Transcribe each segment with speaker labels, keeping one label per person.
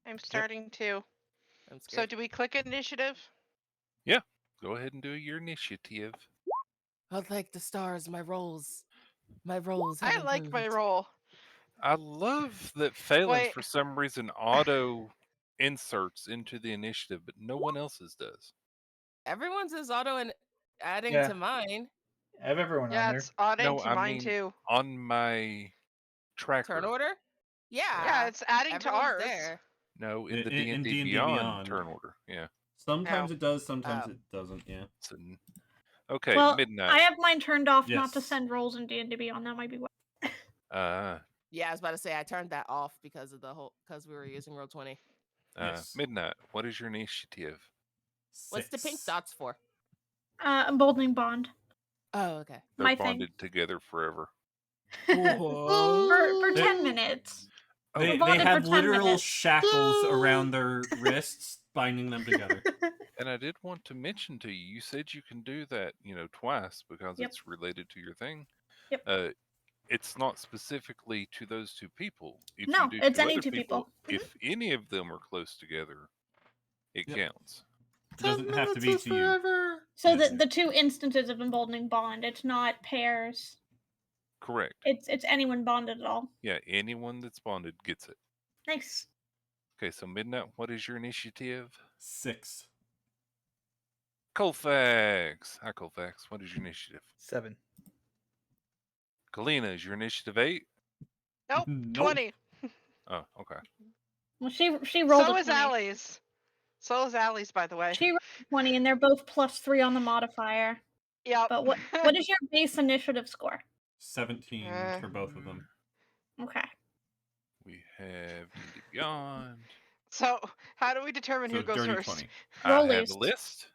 Speaker 1: I'm starting to.
Speaker 2: I'm
Speaker 1: So
Speaker 2: scared.
Speaker 1: do we click initiative?
Speaker 3: Yeah. Go ahead and do your initiative.
Speaker 2: I'd like the stars, my rolls. My rolls have
Speaker 1: I like
Speaker 2: improved.
Speaker 1: my roll.
Speaker 3: I love that Phelan's
Speaker 1: Wait.
Speaker 3: for some reason auto inserts into the initiative, but no one else's does.
Speaker 2: Everyone's is auto and adding
Speaker 4: Yeah.
Speaker 2: to mine.
Speaker 4: I have everyone on
Speaker 1: Yeah,
Speaker 4: there.
Speaker 1: it's adding
Speaker 3: No,
Speaker 1: to
Speaker 3: I
Speaker 1: mine
Speaker 3: mean
Speaker 1: too.
Speaker 3: on my tracker.
Speaker 2: Turn order? Yeah.
Speaker 1: Yeah, it's adding to
Speaker 2: everyone's
Speaker 1: ours.
Speaker 2: there.
Speaker 3: No, in the
Speaker 5: In
Speaker 3: D&D
Speaker 5: D&D
Speaker 3: Beyond
Speaker 5: Beyond.
Speaker 3: turn order. Yeah.
Speaker 5: Sometimes
Speaker 1: Oh.
Speaker 5: it does, sometimes it doesn't. Yeah.
Speaker 3: So, okay,
Speaker 6: Well,
Speaker 3: midnight.
Speaker 6: I have mine turned off not to
Speaker 5: Yes.
Speaker 6: send rolls in D&D Beyond. That might be why.
Speaker 2: Yeah, I was about to say I turned that off because of because we were using Roll20.
Speaker 5: Yes.
Speaker 3: Midnight. What is your initiative?
Speaker 2: What's the pink
Speaker 5: 6.
Speaker 2: dots for?
Speaker 6: Emboldening bond.
Speaker 2: Oh, okay.
Speaker 3: They're
Speaker 6: My
Speaker 3: bonded
Speaker 6: thing.
Speaker 3: together forever.
Speaker 6: for 10 minutes.
Speaker 5: They
Speaker 6: bonded for
Speaker 5: have
Speaker 6: 10
Speaker 5: literal
Speaker 6: minutes.
Speaker 5: shackles around their wrists, binding them together.
Speaker 3: And I did want to mention to you, you said you can do that, twice because
Speaker 6: Yep.
Speaker 3: it's related to your thing.
Speaker 6: Yep.
Speaker 3: It's not specifically to those two people. If
Speaker 6: No,
Speaker 3: you do
Speaker 6: it's
Speaker 3: to
Speaker 6: any
Speaker 3: other
Speaker 6: two people.
Speaker 3: if any of them are close together, it
Speaker 5: Yep.
Speaker 3: counts.
Speaker 5: It doesn't have to be to you.
Speaker 6: So
Speaker 5: Yeah.
Speaker 6: the two instances of emboldening bond, it's not pairs.
Speaker 3: Correct.
Speaker 6: It's anyone bonded at all.
Speaker 3: Yeah, anyone that's bonded gets it.
Speaker 6: Nice.
Speaker 3: Okay, so Midnight, what is your initiative?
Speaker 5: 6.
Speaker 3: Colfax. Hi, Colfax. What is your initiative?
Speaker 4: 7.
Speaker 3: Kalina, is your initiative 8?
Speaker 1: Nope,
Speaker 5: Nope.
Speaker 1: 20.
Speaker 3: Oh, okay.
Speaker 6: Well, she rolled
Speaker 1: So
Speaker 6: a
Speaker 1: is
Speaker 6: 20.
Speaker 1: Allie's. So is Allie's, by the way.
Speaker 6: She rolled a 20, and they're both +3 on the modifier.
Speaker 1: Yep.
Speaker 6: But what is your base initiative score?
Speaker 5: 17 for both of them.
Speaker 6: Okay.
Speaker 3: We have D&D Beyond.
Speaker 1: So how do we determine
Speaker 5: So
Speaker 1: who goes
Speaker 5: dirty
Speaker 1: first?
Speaker 5: 20.
Speaker 3: I
Speaker 6: Roll
Speaker 3: have
Speaker 6: least.
Speaker 3: a list.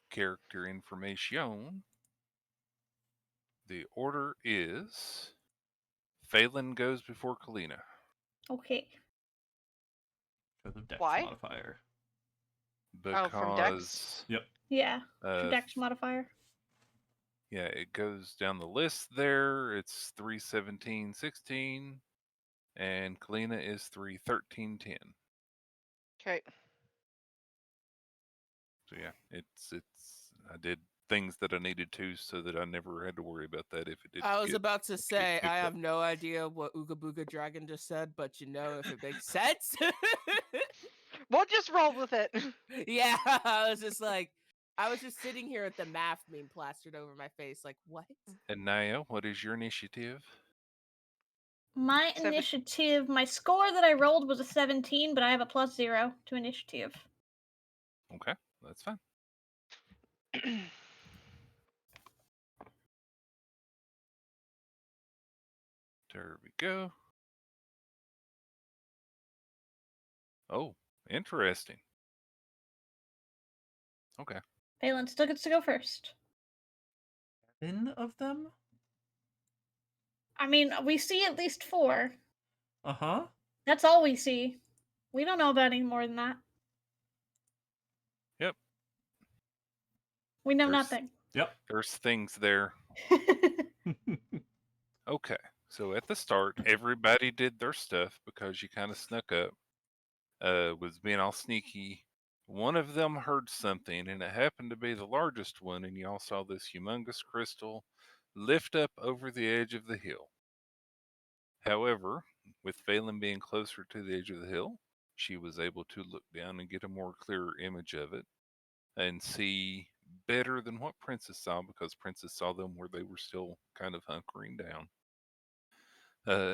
Speaker 3: Character information. The order is Phelan goes before Kalina.
Speaker 6: Okay.
Speaker 5: Because of Dex
Speaker 1: Why?
Speaker 5: modifier.
Speaker 3: Because
Speaker 1: from Dex?
Speaker 5: Yep.
Speaker 6: Yeah. For
Speaker 3: uh,
Speaker 6: Dex modifier.
Speaker 3: yeah, it goes down the list there. It's 3, 17, 16. And Kalina is 3, 13, 10.
Speaker 1: Okay.
Speaker 3: So yeah, it's I did things that I needed to so that I never had to worry about that if it did.
Speaker 2: I was about to say,
Speaker 3: picked
Speaker 2: I
Speaker 3: up.
Speaker 2: have no idea what Ooga Booga Dragon just said, but if it makes sense.
Speaker 1: We'll just roll with it.
Speaker 2: Yeah, I was just sitting here with the math meme plastered over my face, like, what?
Speaker 3: And Naya, what is your initiative?
Speaker 6: My initiative, my score that I rolled was a 17, but I have a +0 to initiative.
Speaker 3: Okay, that's fine. There we go. Oh, interesting. Okay.
Speaker 6: Phelan still gets to go first.
Speaker 5: 7 of them?
Speaker 6: I mean, we see at least 4.
Speaker 5: Uh-huh.
Speaker 6: That's all we see. We don't know about any more than that.
Speaker 3: Yep.
Speaker 6: We know
Speaker 3: There's-
Speaker 6: nothing.
Speaker 5: Yep.
Speaker 3: There's things there. Okay. So at the start, everybody did their stuff because you kind of snuck up. Was being all sneaky. One of them heard something, and it happened to be the largest one, and y'all saw this humongous crystal lift up over the edge of the hill. However, with Phelan being closer to the edge of the hill, she was able to look down and get a more clearer image of it and see better than what Princess saw, because Princess saw them where they were still kind of hunkering down.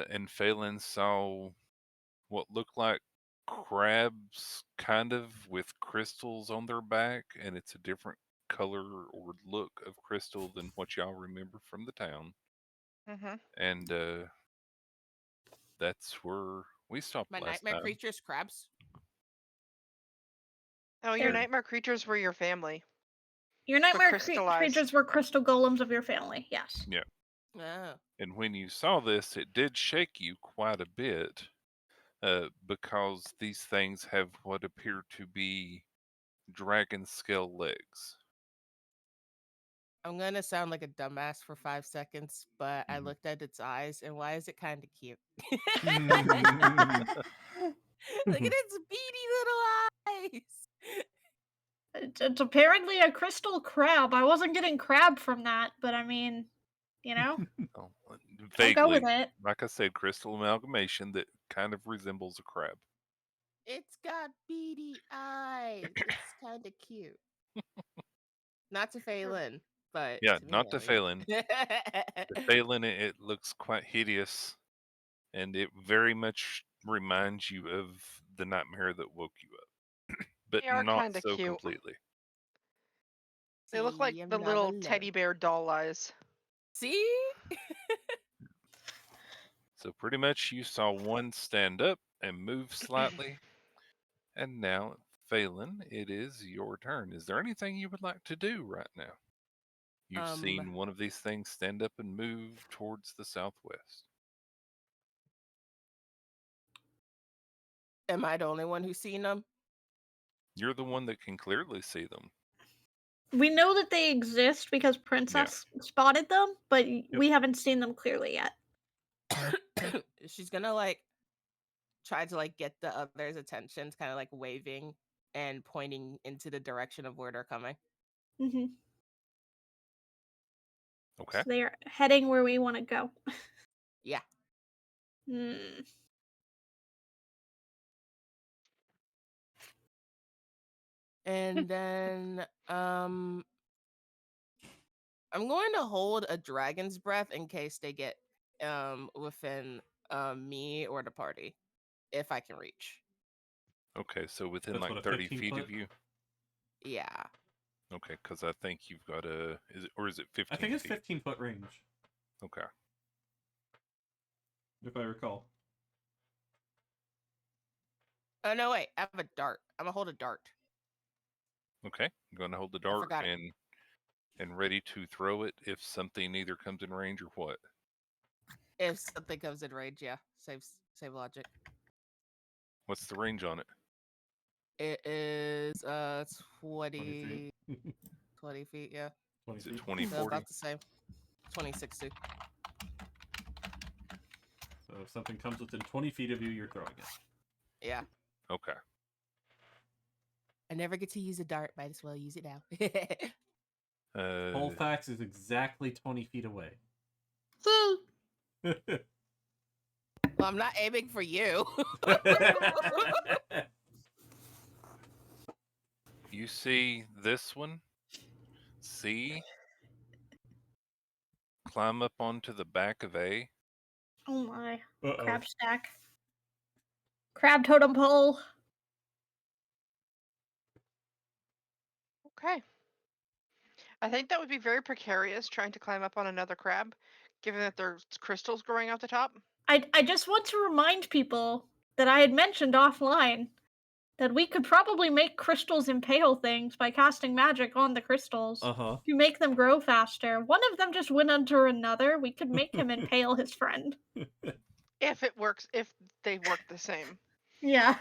Speaker 3: And Phelan saw what looked like crabs, kind of with crystals on their back, and it's a different color or look of crystal than what y'all remember from the town.
Speaker 1: Mm-hmm.
Speaker 3: And that's where we stopped
Speaker 2: My
Speaker 3: last
Speaker 2: nightmare
Speaker 3: time.
Speaker 2: creatures, crabs.
Speaker 1: Oh, your
Speaker 6: They're-
Speaker 1: nightmare creatures were your family.
Speaker 6: Your nightmare
Speaker 1: crystallized.
Speaker 6: creatures were crystal golems of your family, yes.
Speaker 3: Yeah.
Speaker 2: Oh.
Speaker 3: And when you saw this, it did shake you quite a bit, because these things have what appear to be dragon scale legs.
Speaker 2: I'm gonna sound like a dumbass for 5 seconds, but I
Speaker 3: Mhm.
Speaker 2: looked at its eyes, and why is it kind of cute? Look at its beady little eyes.
Speaker 6: It's apparently a crystal crab. I wasn't getting crab from that, but I mean, you know,
Speaker 3: Oh,
Speaker 6: I'll go with
Speaker 3: vaguely,
Speaker 6: it.
Speaker 3: like I said, crystal amalgamation that kind of resembles a crab.
Speaker 2: It's got beady eyes. It's kind of cute. Not to Phelan, but
Speaker 3: Yeah,
Speaker 2: to
Speaker 3: not
Speaker 2: me
Speaker 3: to
Speaker 2: at least.
Speaker 3: Phelan. To Phelan, it looks quite hideous, and it very much reminds you of the nightmare that woke you up, but
Speaker 1: They are
Speaker 3: not
Speaker 1: kind of
Speaker 3: so
Speaker 1: cute.
Speaker 3: completely.
Speaker 1: They look like
Speaker 2: See, I'm
Speaker 1: the
Speaker 2: not
Speaker 1: little
Speaker 2: alone.
Speaker 1: teddy bear doll eyes.
Speaker 2: See?
Speaker 3: So pretty much you saw one stand up and move slightly, and now, Phelan, it is your turn. Is there anything you would like to do right now? You've seen one of these things stand up and move towards the southwest.
Speaker 2: Am I the only one who's seen them?
Speaker 3: You're the one that can clearly see them.
Speaker 6: We know that they exist because Princess spotted them, but we haven't seen them clearly yet.
Speaker 2: She's gonna like try to like get the others' attention, kind of like waving and pointing into the direction of where they're coming.
Speaker 6: Hmm.
Speaker 3: Okay.
Speaker 6: So they are heading where we want to go.
Speaker 2: Yeah.
Speaker 6: Hmm.
Speaker 2: And then I'm going to hold a dragon's breath in case they get within me or the party, if I can reach.
Speaker 3: Okay, so within
Speaker 5: That's
Speaker 3: like
Speaker 5: what, a
Speaker 3: 30
Speaker 5: 15
Speaker 3: feet
Speaker 5: foot?
Speaker 3: of you?
Speaker 2: Yeah.
Speaker 3: Okay, because I think you've got a. Is it 15
Speaker 5: I think it's
Speaker 3: feet?
Speaker 5: 15-foot range,
Speaker 3: Okay.
Speaker 5: if I recall.
Speaker 2: Oh no, wait! I have a dart. I'm gonna hold a dart.
Speaker 3: Okay. I'm going to hold the
Speaker 2: I
Speaker 3: dart
Speaker 2: forgot it.
Speaker 3: and ready to throw it if something either comes in range or what.
Speaker 2: If something comes in range, yeah, save logic.
Speaker 3: What's the range on it?
Speaker 2: It is
Speaker 5: 20 feet.
Speaker 2: 20 feet, yeah.
Speaker 5: 20
Speaker 3: Is it
Speaker 5: feet.
Speaker 3: 20,
Speaker 2: So
Speaker 3: 40?
Speaker 2: about the same. 26 too.
Speaker 5: So if something comes within 20 feet of you, you're throwing it.
Speaker 2: Yeah.
Speaker 3: Okay.
Speaker 2: I never get to use a dart, might as well use it now.
Speaker 5: Colfax is exactly 20 feet away.
Speaker 2: Well, I'm not aiming for you.
Speaker 3: You see this one? C? Climb up onto the back of A.
Speaker 6: Oh my.
Speaker 5: Uh-oh.
Speaker 6: Crab stack. Crab totem pole.
Speaker 1: Okay. I think that would be very precarious trying to climb up on another crab, given that there's crystals growing out the top.
Speaker 6: I just want to remind people that I had mentioned offline that we could probably make crystals impale things by casting magic on the crystals
Speaker 5: Uh-huh.
Speaker 6: to make them grow faster. One of them just went under another. We could make him impale his friend.
Speaker 1: If it works, if they work the same.
Speaker 6: Yeah.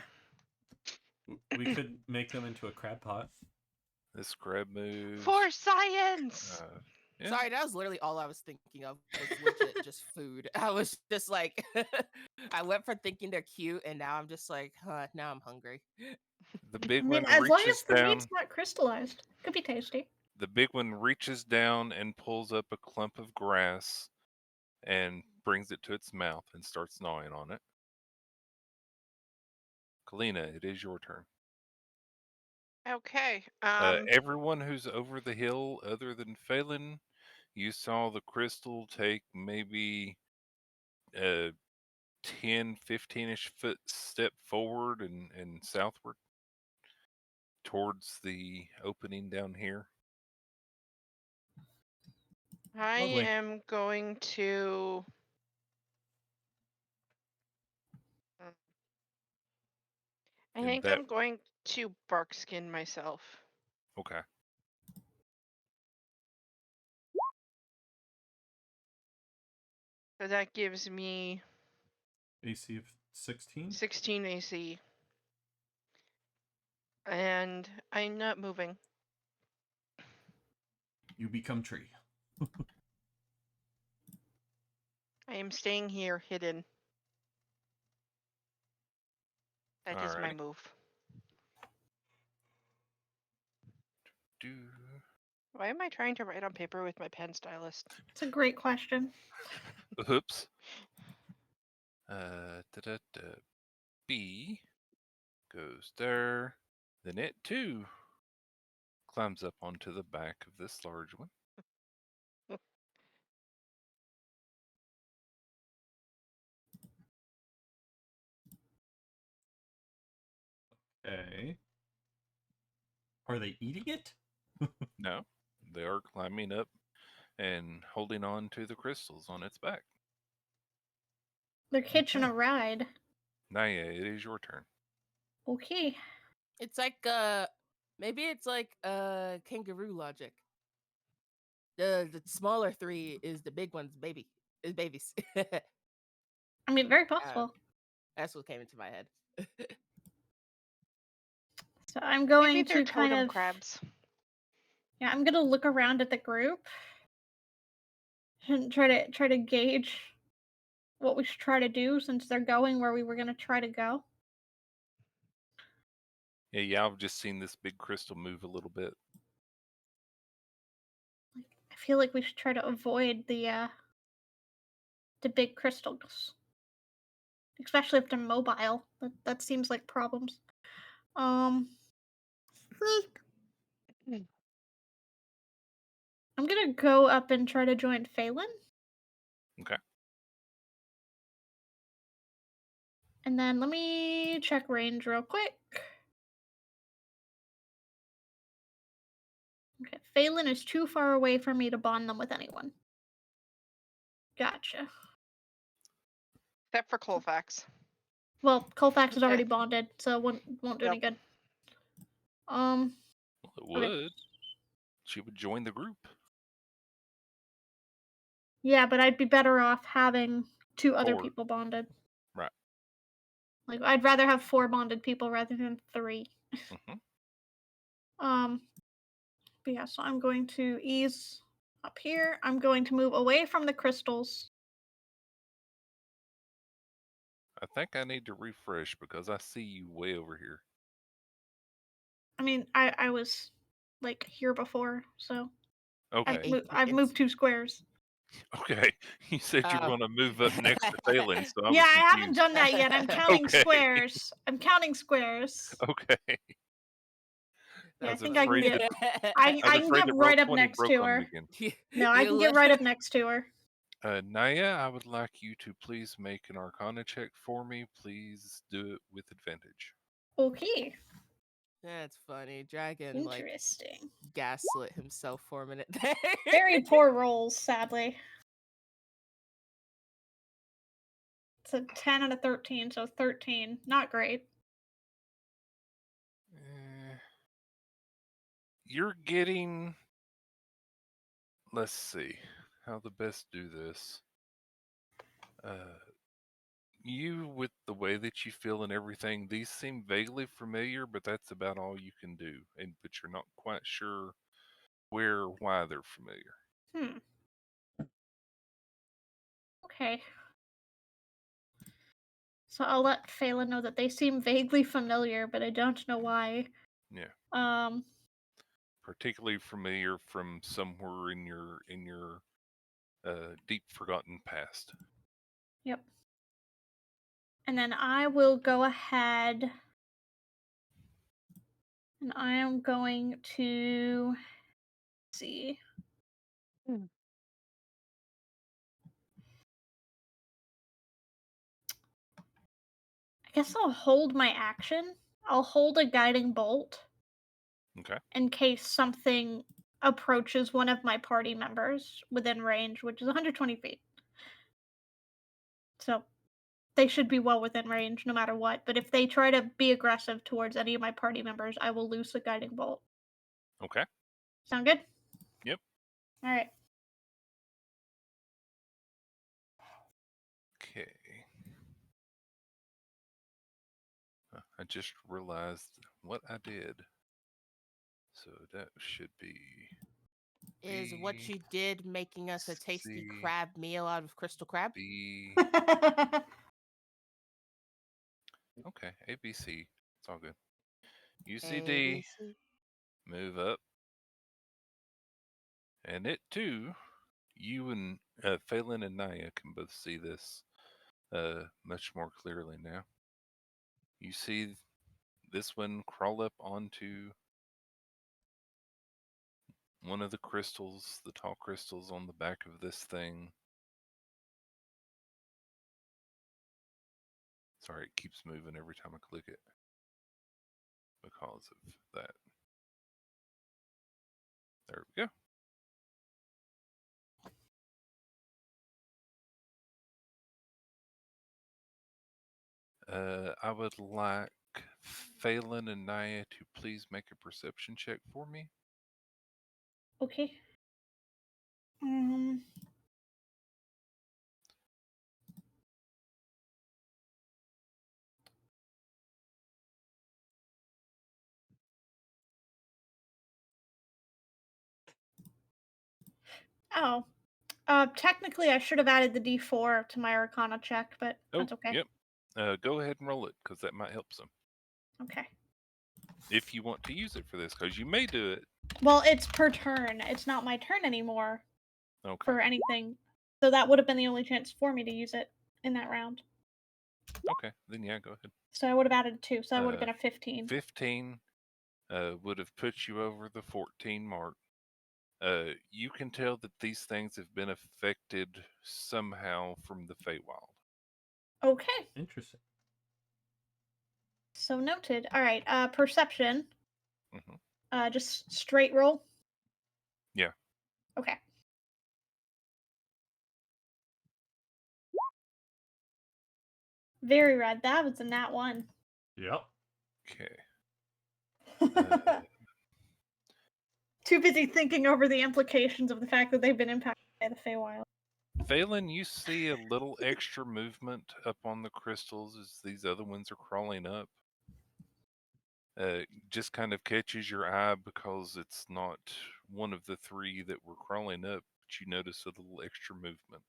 Speaker 5: We could make them into a crab pot.
Speaker 3: This crab moves.
Speaker 1: For science!
Speaker 3: Yeah.
Speaker 2: Sorry, that was literally all I was thinking of. Was legit just food. I was just like, I went from thinking they're cute, and now I'm just like, huh, now I'm hungry.
Speaker 3: The
Speaker 6: I
Speaker 3: big
Speaker 6: mean,
Speaker 3: one
Speaker 6: as long
Speaker 3: reaches
Speaker 6: as the
Speaker 3: down.
Speaker 6: meat's not crystallized, could be tasty.
Speaker 3: The big one reaches down and pulls up a clump of grass and brings it to its mouth and starts gnawing on it. Kalina, it is your turn.
Speaker 1: Okay.
Speaker 3: Everyone who's over the hill, other than Phelan, you saw the crystal take maybe a 10, 15-ish foot step forward and southward towards the opening down here.
Speaker 1: I
Speaker 5: Lovely.
Speaker 1: am going to. I
Speaker 3: And
Speaker 1: think
Speaker 3: that-
Speaker 1: I'm going to bark skin myself.
Speaker 3: Okay.
Speaker 1: So that gives me
Speaker 5: AC of 16?
Speaker 1: 16 AC. And I'm not moving.
Speaker 5: You become tree.
Speaker 1: I am staying here hidden. That is my
Speaker 3: Alrighty.
Speaker 1: move.
Speaker 3: Do.
Speaker 1: Why am I trying to write on paper with my pen stylus?
Speaker 6: It's a great question.
Speaker 3: Oops. Da-da-da. B goes there. Then it too climbs up onto the back of this large one.
Speaker 5: Okay. Are they eating it?
Speaker 3: No, they are climbing up and holding on to the crystals on its back.
Speaker 6: They're catching a
Speaker 5: Okay.
Speaker 6: ride.
Speaker 3: Naya, it is your turn.
Speaker 6: Okay.
Speaker 2: It's like maybe it's like kangaroo logic. The smaller three is the big one's baby. Is babies.
Speaker 6: I mean, very possible.
Speaker 2: That's what came into my head.
Speaker 6: So I'm
Speaker 1: Maybe
Speaker 6: going
Speaker 1: they're
Speaker 6: to kind
Speaker 1: totem
Speaker 6: of
Speaker 1: crabs.
Speaker 6: yeah, I'm gonna look around at the group and try to gauge what we should try to do since they're going where we were gonna try to go.
Speaker 3: Yeah, I've just seen this big crystal move a little bit.
Speaker 6: Like, I feel like we should try to avoid the big crystals, especially if they're mobile. That seems like problems. Um,
Speaker 1: Hmm.
Speaker 6: I'm gonna go up and try to join Phelan.
Speaker 3: Okay.
Speaker 6: And then let me check range real quick. Okay, Phelan is too far away for me to bond them with anyone. Gotcha.
Speaker 1: Except for Colfax.
Speaker 6: Well, Colfax is
Speaker 1: Okay.
Speaker 6: already bonded, so it won't do any good.
Speaker 3: Well, it
Speaker 6: Okay.
Speaker 3: would. She would join the group.
Speaker 6: Yeah, but I'd be better off having 2 other
Speaker 3: 4.
Speaker 6: people bonded.
Speaker 3: Right.
Speaker 6: Like, I'd rather have 4 bonded people rather than 3.
Speaker 3: hmm
Speaker 6: But yeah, so I'm going to ease up here. I'm going to move away from the crystals.
Speaker 3: I think I need to refresh because I see you way over here.
Speaker 6: I mean, I was like here before, so
Speaker 3: Okay.
Speaker 6: I've moved 2 squares.
Speaker 3: Okay. You said you were
Speaker 2: Oh.
Speaker 3: going to move up next to Phelan, so I
Speaker 6: Yeah,
Speaker 3: was
Speaker 6: I haven't
Speaker 3: confused.
Speaker 6: done that yet. I'm counting
Speaker 3: Okay.
Speaker 6: squares. I'm counting squares.
Speaker 3: Okay.
Speaker 6: Yeah,
Speaker 3: I
Speaker 6: I
Speaker 3: was
Speaker 6: think I can
Speaker 3: afraid
Speaker 6: get
Speaker 3: that
Speaker 6: I
Speaker 3: I was
Speaker 6: I can
Speaker 3: afraid
Speaker 6: get
Speaker 3: that
Speaker 6: right up
Speaker 3: Roll20
Speaker 6: next
Speaker 3: broke
Speaker 6: to
Speaker 3: on me
Speaker 6: her.
Speaker 3: again.
Speaker 6: No, I can get right up next to her.
Speaker 3: Naya, I would like you to please make an Arcana check for me. Please do it with advantage.
Speaker 6: Okay.
Speaker 2: That's funny. Dragon like
Speaker 6: Interesting.
Speaker 2: gaslit himself for a minute there.
Speaker 6: Very poor rolls, sadly. It's a 10 and a 13, so 13. Not great.
Speaker 3: You're getting. Let's see how to best do this. You, with the way that you feel and everything, these seem vaguely familiar, but that's about all you can do. But you're not quite sure where or why they're familiar.
Speaker 6: Hmm. Okay. So I'll let Phelan know that they seem vaguely familiar, but I don't know why.
Speaker 3: Yeah.
Speaker 6: Um,
Speaker 3: Particularly familiar from somewhere in your deep forgotten past.
Speaker 6: yep. And then I will go ahead and I am going to see.
Speaker 1: Hmm.
Speaker 6: I guess I'll hold my action. I'll hold a guiding bolt
Speaker 3: Okay.
Speaker 6: in case something approaches one of my party members within range, which is 120 feet. So they should be well within range no matter what. But if they try to be aggressive towards any of my party members, I will loose a guiding bolt.
Speaker 3: Okay.
Speaker 6: Sound good?
Speaker 3: Yep.
Speaker 6: All right.
Speaker 3: Okay. I just realized what I did. So that should be
Speaker 2: Is what
Speaker 3: B,
Speaker 2: you did making us a tasty
Speaker 3: C,
Speaker 2: crab meal out of crystal crab?
Speaker 3: B. Okay, A, B, C. It's all good. U, C,
Speaker 2: A, B,
Speaker 3: D.
Speaker 2: C.
Speaker 3: Move up. And it too, you and Phelan and Naya can both see this much more clearly now. You see this one crawl up onto one of the crystals, the tall crystals on the back of this thing. Sorry, it keeps moving every time I click it because of that. There we go. I would like Phelan and Naya to please make a perception check for me.
Speaker 6: Okay. Oh. Technically, I should have added the D4 to my Arcana check, but
Speaker 3: Oh,
Speaker 6: that's okay.
Speaker 3: yep. Go ahead and roll it because that might help some.
Speaker 6: Okay.
Speaker 3: If you want to use it for this, because you may do it.
Speaker 6: Well, it's per turn. It's not my turn anymore
Speaker 3: Okay.
Speaker 6: for anything. So that would have been the only chance for me to use it in that round.
Speaker 3: Okay, then yeah, go ahead.
Speaker 6: So I would have added 2, so that would have been a 15.
Speaker 3: 15 would have put you over the 14 mark. You can tell that these things have been affected somehow from the Feywild.
Speaker 6: Okay.
Speaker 5: Interesting.
Speaker 6: So noted. All right. Perception.
Speaker 3: Mhm.
Speaker 6: Just straight roll.
Speaker 3: Yeah.
Speaker 6: Okay. Very red. That was a nat 1.
Speaker 5: Yep.
Speaker 3: Okay.
Speaker 6: Too busy thinking over the implications of the fact that they've been impacted by the Feywild.
Speaker 3: Phelan, you see a little extra movement up on the crystals as these other ones are crawling up. Just kind of catches your eye because it's not one of the 3 that were crawling up, but you notice a little extra movement.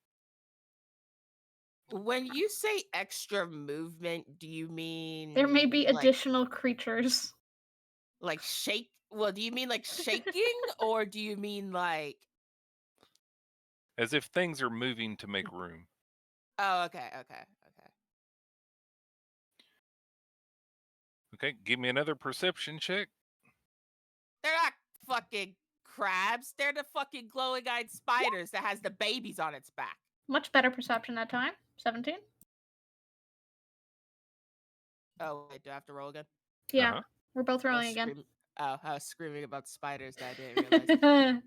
Speaker 2: When you say extra movement, do you mean
Speaker 6: There may be
Speaker 2: like
Speaker 6: additional creatures.
Speaker 2: shake? Well, do you mean like shaking, or do you mean like?
Speaker 3: As if things are moving to make room.
Speaker 2: Oh, okay.
Speaker 3: Okay, give me another perception check.
Speaker 2: They're not fucking crabs. They're the fucking glowing-eyed spiders that has the babies on its back.
Speaker 6: Much better perception that time. 17.
Speaker 2: Oh, wait, do I have to roll again?
Speaker 6: Yeah.
Speaker 3: Uh-huh.
Speaker 6: We're both
Speaker 2: I
Speaker 6: rolling
Speaker 2: was
Speaker 6: again.
Speaker 2: I was screaming about spiders that I didn't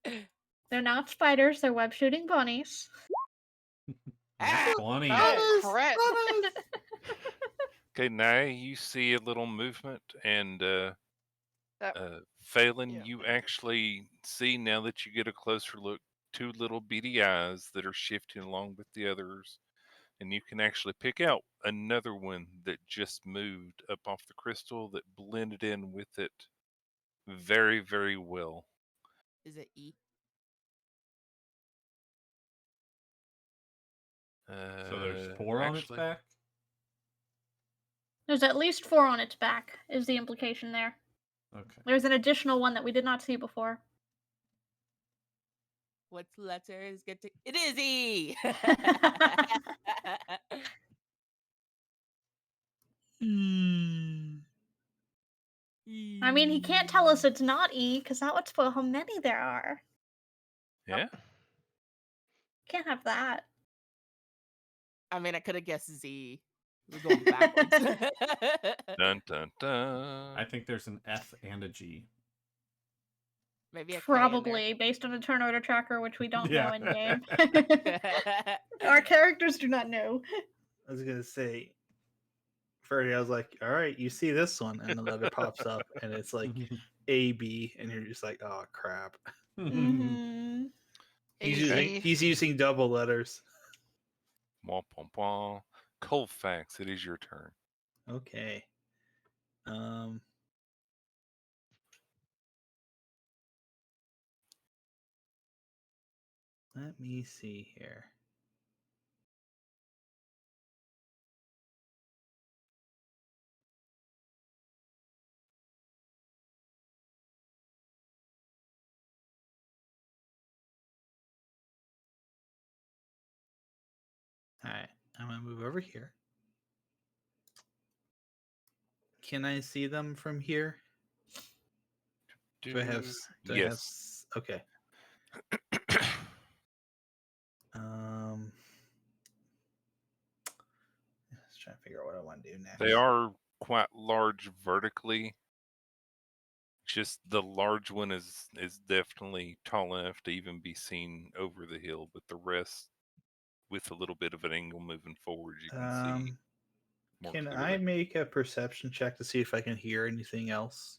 Speaker 2: realize.
Speaker 6: They're not spiders, they're web shooting bunnies.
Speaker 2: Ah!
Speaker 5: Bunny.
Speaker 1: Oh, crap.
Speaker 3: Okay, now you see a little movement, and
Speaker 1: That
Speaker 3: Phelan,
Speaker 1: yeah.
Speaker 3: you actually see now that you get a closer look 2 little beady eyes that are shifting along with the others, and you can actually pick out another one that just moved up off the crystal that blended in with it very, very well.
Speaker 2: Is it E?
Speaker 5: So there's 4 on its
Speaker 3: Actually,
Speaker 5: back?
Speaker 6: There's at least 4 on its back, is the implication there.
Speaker 5: Okay.
Speaker 6: There's an additional one that we did not see before.
Speaker 2: What letters get to? It is E.
Speaker 6: I mean, he can't tell us it's not E, because that would spoil how many there are.
Speaker 3: yeah.
Speaker 6: Can't have that.
Speaker 2: I mean, I could have guessed Z. We're going backwards.
Speaker 3: Dun dun dun.
Speaker 5: I think there's an F and a G.
Speaker 2: Maybe a K in
Speaker 6: Probably, based on a turn order tracker, which we don't know
Speaker 5: Yeah.
Speaker 6: in game.
Speaker 2: there.
Speaker 6: Our characters do not know.
Speaker 4: I was gonna say, Ferdy, I was like, all right, you see this one, and the letter pops up, and it's like A B, and you're just like, oh crap.
Speaker 6: Mm-hmm.
Speaker 3: Okay.
Speaker 4: He's using double letters.
Speaker 3: Womp womp womp. Colfax, it is your turn.
Speaker 4: Okay. Let me see here. All right, I'm gonna move over here. Can I see them from here? Do I have? Do I have?
Speaker 3: Yes.
Speaker 4: Okay. Um, let's try to figure out what I want to do next.
Speaker 3: They are quite large vertically. Just the large one is definitely tall enough to even be seen over the hill, but the rest, with a little bit of an angle moving forward, you can see more
Speaker 4: Can I
Speaker 3: clearly.
Speaker 4: make a perception check to see if I can hear anything else?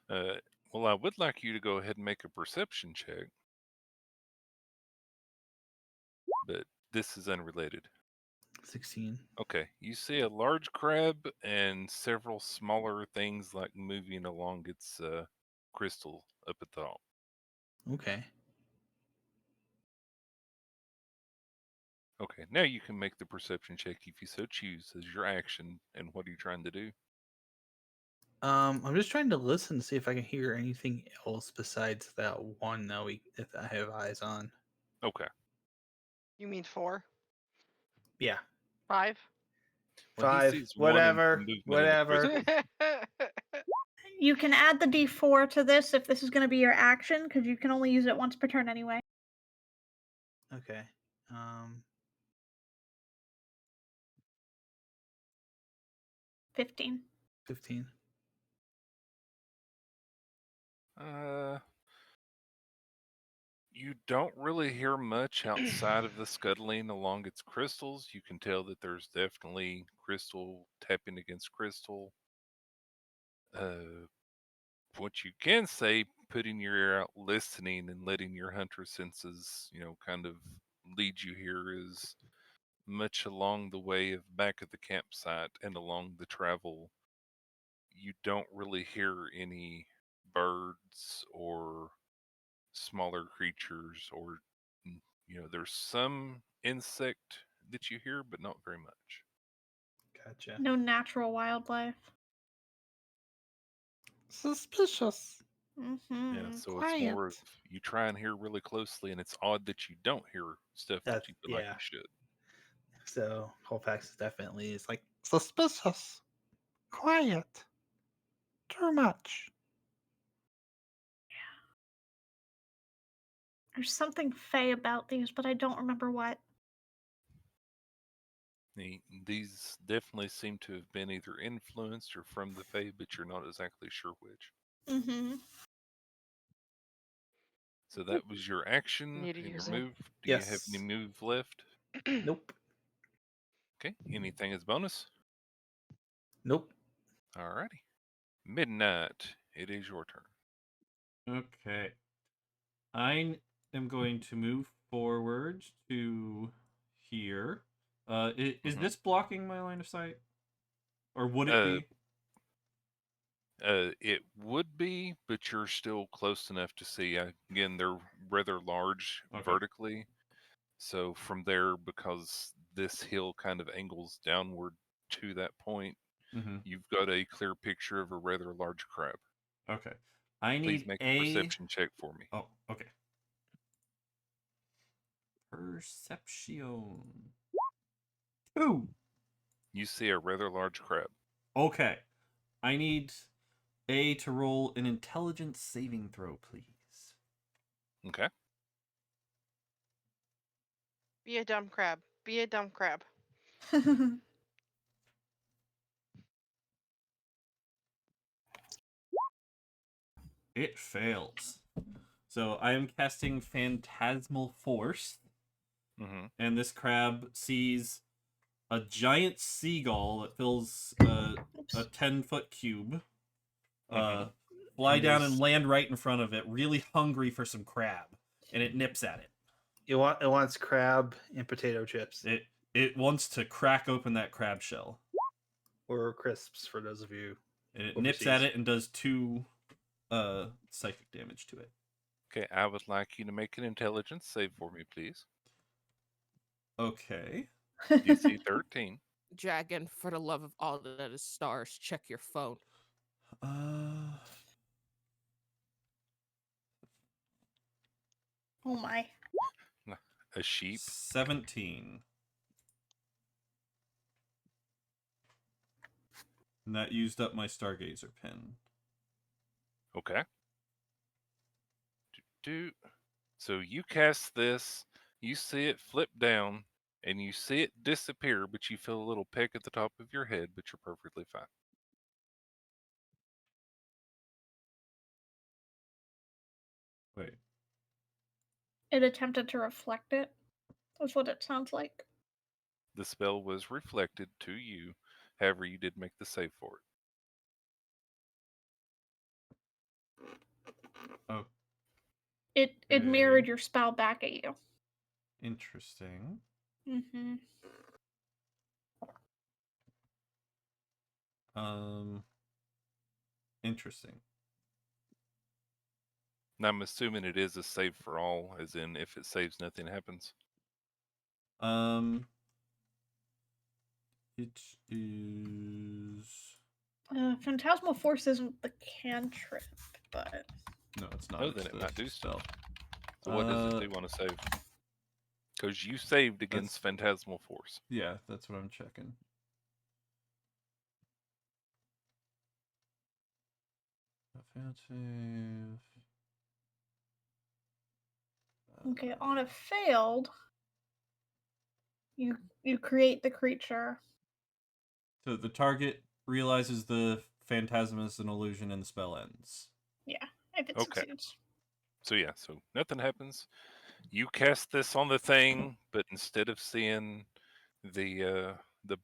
Speaker 3: Well, I would like you to go ahead and make a perception check, but this is unrelated.
Speaker 4: 16.
Speaker 3: Okay, you see a large crab and several smaller things like moving along its crystal up at the top.
Speaker 4: Okay.
Speaker 3: Okay, now you can make the perception check if you so choose as your action. And what are you trying to do?
Speaker 4: I'm just trying to listen to see if I can hear anything else besides that one that I have eyes on.
Speaker 3: Okay,
Speaker 1: You mean 4?
Speaker 4: Yeah.
Speaker 1: 5?
Speaker 3: well, he
Speaker 4: 5.
Speaker 3: sees one in
Speaker 4: Whatever.
Speaker 3: movement in the
Speaker 4: Whatever.
Speaker 3: crystal.
Speaker 6: You can add the d4 to this if this is going to be your action, because you can only use it once per turn anyway.
Speaker 4: Okay. Um
Speaker 6: 15.
Speaker 4: 15.
Speaker 3: You don't really hear much outside of the scuttling along its crystals. You can tell that there's definitely crystal tapping against crystal. What you can say, putting your ear out, listening, and letting your hunter senses, kind of lead you here, is much along the way of back at the campsite and along the travel. You don't really hear any birds or smaller creatures, or there's some insect that you hear, but not very much.
Speaker 4: Gotcha.
Speaker 6: No natural wildlife.
Speaker 4: Suspicious.
Speaker 3: Yeah,
Speaker 6: Mm-hmm.
Speaker 3: so it's more of you try and hear really closely, and it's odd that you don't hear stuff that you feel like
Speaker 4: Yeah.
Speaker 3: you should.
Speaker 4: So Colfax definitely is like suspicious. Quiet. Too much.
Speaker 6: There's something fey about these, but I don't remember what.
Speaker 3: These definitely seem to have been either influenced or from the Fae, but you're not exactly sure which.
Speaker 6: Mm-hmm.
Speaker 3: So that was your action
Speaker 1: Need to
Speaker 3: and your
Speaker 1: use it.
Speaker 3: move. Do you have any
Speaker 4: Yes.
Speaker 3: move left?
Speaker 4: Nope.
Speaker 3: Okay. Anything as bonus?
Speaker 4: Nope.
Speaker 3: Alrighty. Midnight. It is your turn.
Speaker 5: Okay. Am going to move forward to here. Is
Speaker 3: Mhm.
Speaker 5: this blocking my line of sight? Or would it
Speaker 3: Uh,
Speaker 5: be?
Speaker 3: It would be, but you're still close enough to see. Again, they're rather large
Speaker 5: Okay.
Speaker 3: vertically. So from there, because this hill kind of angles downward to that point,
Speaker 5: Mm-hmm.
Speaker 3: you've got a clear picture of a rather large crab.
Speaker 5: Okay. I
Speaker 3: Please
Speaker 5: need
Speaker 3: make a
Speaker 5: a...
Speaker 3: perception check for me.
Speaker 5: Oh, okay. Perception. 2.
Speaker 3: You see a rather large crab.
Speaker 5: Okay. I need A to roll an intelligence saving throw, please.
Speaker 3: Okay.
Speaker 1: Be a dumb crab. Be a dumb crab.
Speaker 5: It fails. So I am casting Phantasmal Force,
Speaker 3: Mm-hmm.
Speaker 5: and this crab sees a giant seagull that fills a
Speaker 6: Oops.
Speaker 5: 10-foot cube
Speaker 3: Mhm.
Speaker 5: fly down
Speaker 4: is-
Speaker 5: and land right in front of it, really hungry for some crab, and it nips at it.
Speaker 4: It wants crab and potato chips
Speaker 5: It wants to crack open that crab shell,
Speaker 4: or crisps for those of you.
Speaker 5: and it
Speaker 4: Overseas.
Speaker 5: nips at it and does 2 psychic damage to it.
Speaker 3: Okay, I would like you to make an intelligence save for me, please.
Speaker 5: Okay.
Speaker 3: DC 13.
Speaker 2: Dragon, for the love of all that is stars, check your phone.
Speaker 6: Oh my.
Speaker 3: A sheep.
Speaker 5: 17. And that used up my Stargazer pin.
Speaker 3: Okay. So you cast this, you see it flip down, and you see it disappear, but you feel a little peck at the top of your head, but you're perfectly fine.
Speaker 5: Wait.
Speaker 6: It attempted to reflect it. That's what it sounds like.
Speaker 3: The spell was reflected to you, however, you did make the save for it.
Speaker 5: Oh,
Speaker 6: It mirrored
Speaker 5: Okay.
Speaker 6: your spell back at you.
Speaker 5: interesting.
Speaker 6: Mm-hmm.
Speaker 5: Interesting.
Speaker 3: Now, I'm assuming it is a save for all, as in if it saves, nothing happens.
Speaker 5: It is.
Speaker 6: Phantasmal Force isn't the cantrip, but
Speaker 5: No, it's not.
Speaker 3: Oh,
Speaker 5: It's
Speaker 3: then it
Speaker 5: the
Speaker 3: might do
Speaker 5: spell.
Speaker 3: stuff. So what does it do on a save? Because you saved against Phantasmal Force.
Speaker 5: Yeah, that's what I'm checking. Offensive.
Speaker 6: okay. On a failed, you create the creature.
Speaker 5: So the target realizes the phantasm is an illusion and the spell ends.
Speaker 6: Yeah, if it
Speaker 3: Okay.
Speaker 6: succeeds.
Speaker 3: So yeah, so nothing happens. You cast this on the thing, but instead of seeing the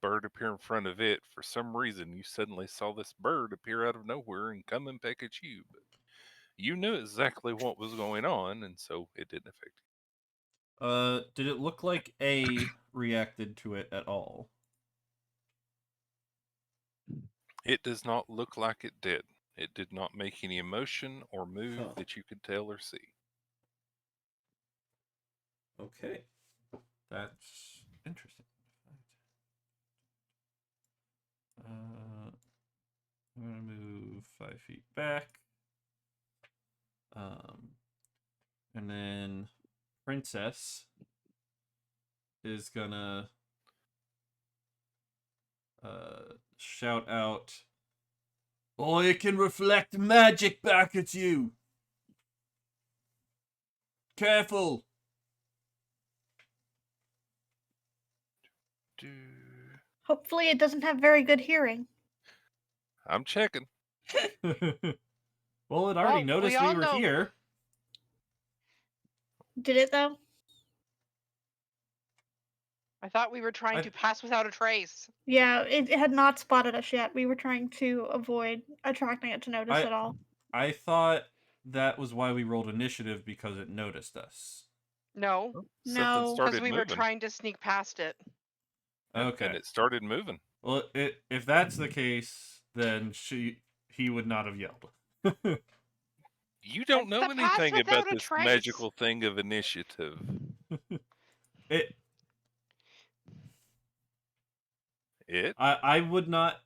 Speaker 3: bird appear in front of it, for some reason you suddenly saw this bird appear out of nowhere and come and peck at you. But you knew exactly what was going on, and so it didn't affect
Speaker 5: Did it look like A reacted to it at all?
Speaker 3: you. It does not look like it did. It did not make any emotion or move
Speaker 5: Huh.
Speaker 3: that you could tell or see.
Speaker 5: Okay. That's interesting. I'm gonna move 5 feet back. And then Princess is gonna shout out, "Oh, it can reflect magic back at you! Careful!"
Speaker 6: Hopefully, it doesn't have very good hearing.
Speaker 3: I'm checking.
Speaker 5: Well, it already
Speaker 1: Well, we
Speaker 5: noticed we
Speaker 1: all
Speaker 5: were
Speaker 1: know-
Speaker 5: here.
Speaker 6: Did it though?
Speaker 1: I thought we were trying
Speaker 5: I-
Speaker 1: to pass without a trace.
Speaker 6: Yeah, it had not spotted us yet. We were trying to avoid attracting it to notice at all.
Speaker 5: I thought that was why we rolled initiative, because it noticed us.
Speaker 1: No,
Speaker 3: Something
Speaker 6: No.
Speaker 1: because
Speaker 3: started
Speaker 1: we were
Speaker 3: moving,
Speaker 1: trying to sneak past it.
Speaker 5: Okay.
Speaker 3: and it started moving.
Speaker 5: Well, if that's the case, then he would not have yelled.
Speaker 3: You don't
Speaker 1: It's
Speaker 3: know
Speaker 1: the pass
Speaker 3: anything
Speaker 1: without
Speaker 3: about
Speaker 1: a
Speaker 3: this
Speaker 1: trace.
Speaker 3: magical thing of initiative.
Speaker 5: It.
Speaker 3: It?
Speaker 5: I would not.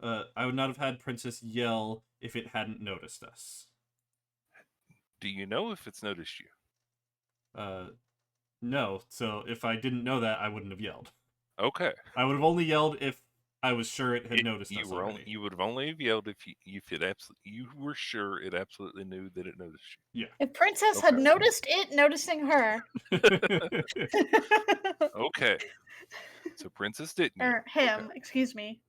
Speaker 5: I would not have had Princess yell if it hadn't noticed us.
Speaker 3: Do you know if it's noticed you?
Speaker 5: No. So if I didn't know that, I wouldn't have yelled.
Speaker 3: Okay.
Speaker 5: I would have only yelled if I was sure it had noticed
Speaker 3: you
Speaker 5: us
Speaker 3: were
Speaker 5: already.
Speaker 3: you would have only have yelled if you were sure it absolutely knew that it noticed you.
Speaker 6: If Princess had
Speaker 3: Okay.
Speaker 6: noticed it noticing her,
Speaker 3: Okay. So Princess didn't. Yell.
Speaker 6: or him,
Speaker 3: Okay.
Speaker 6: excuse me.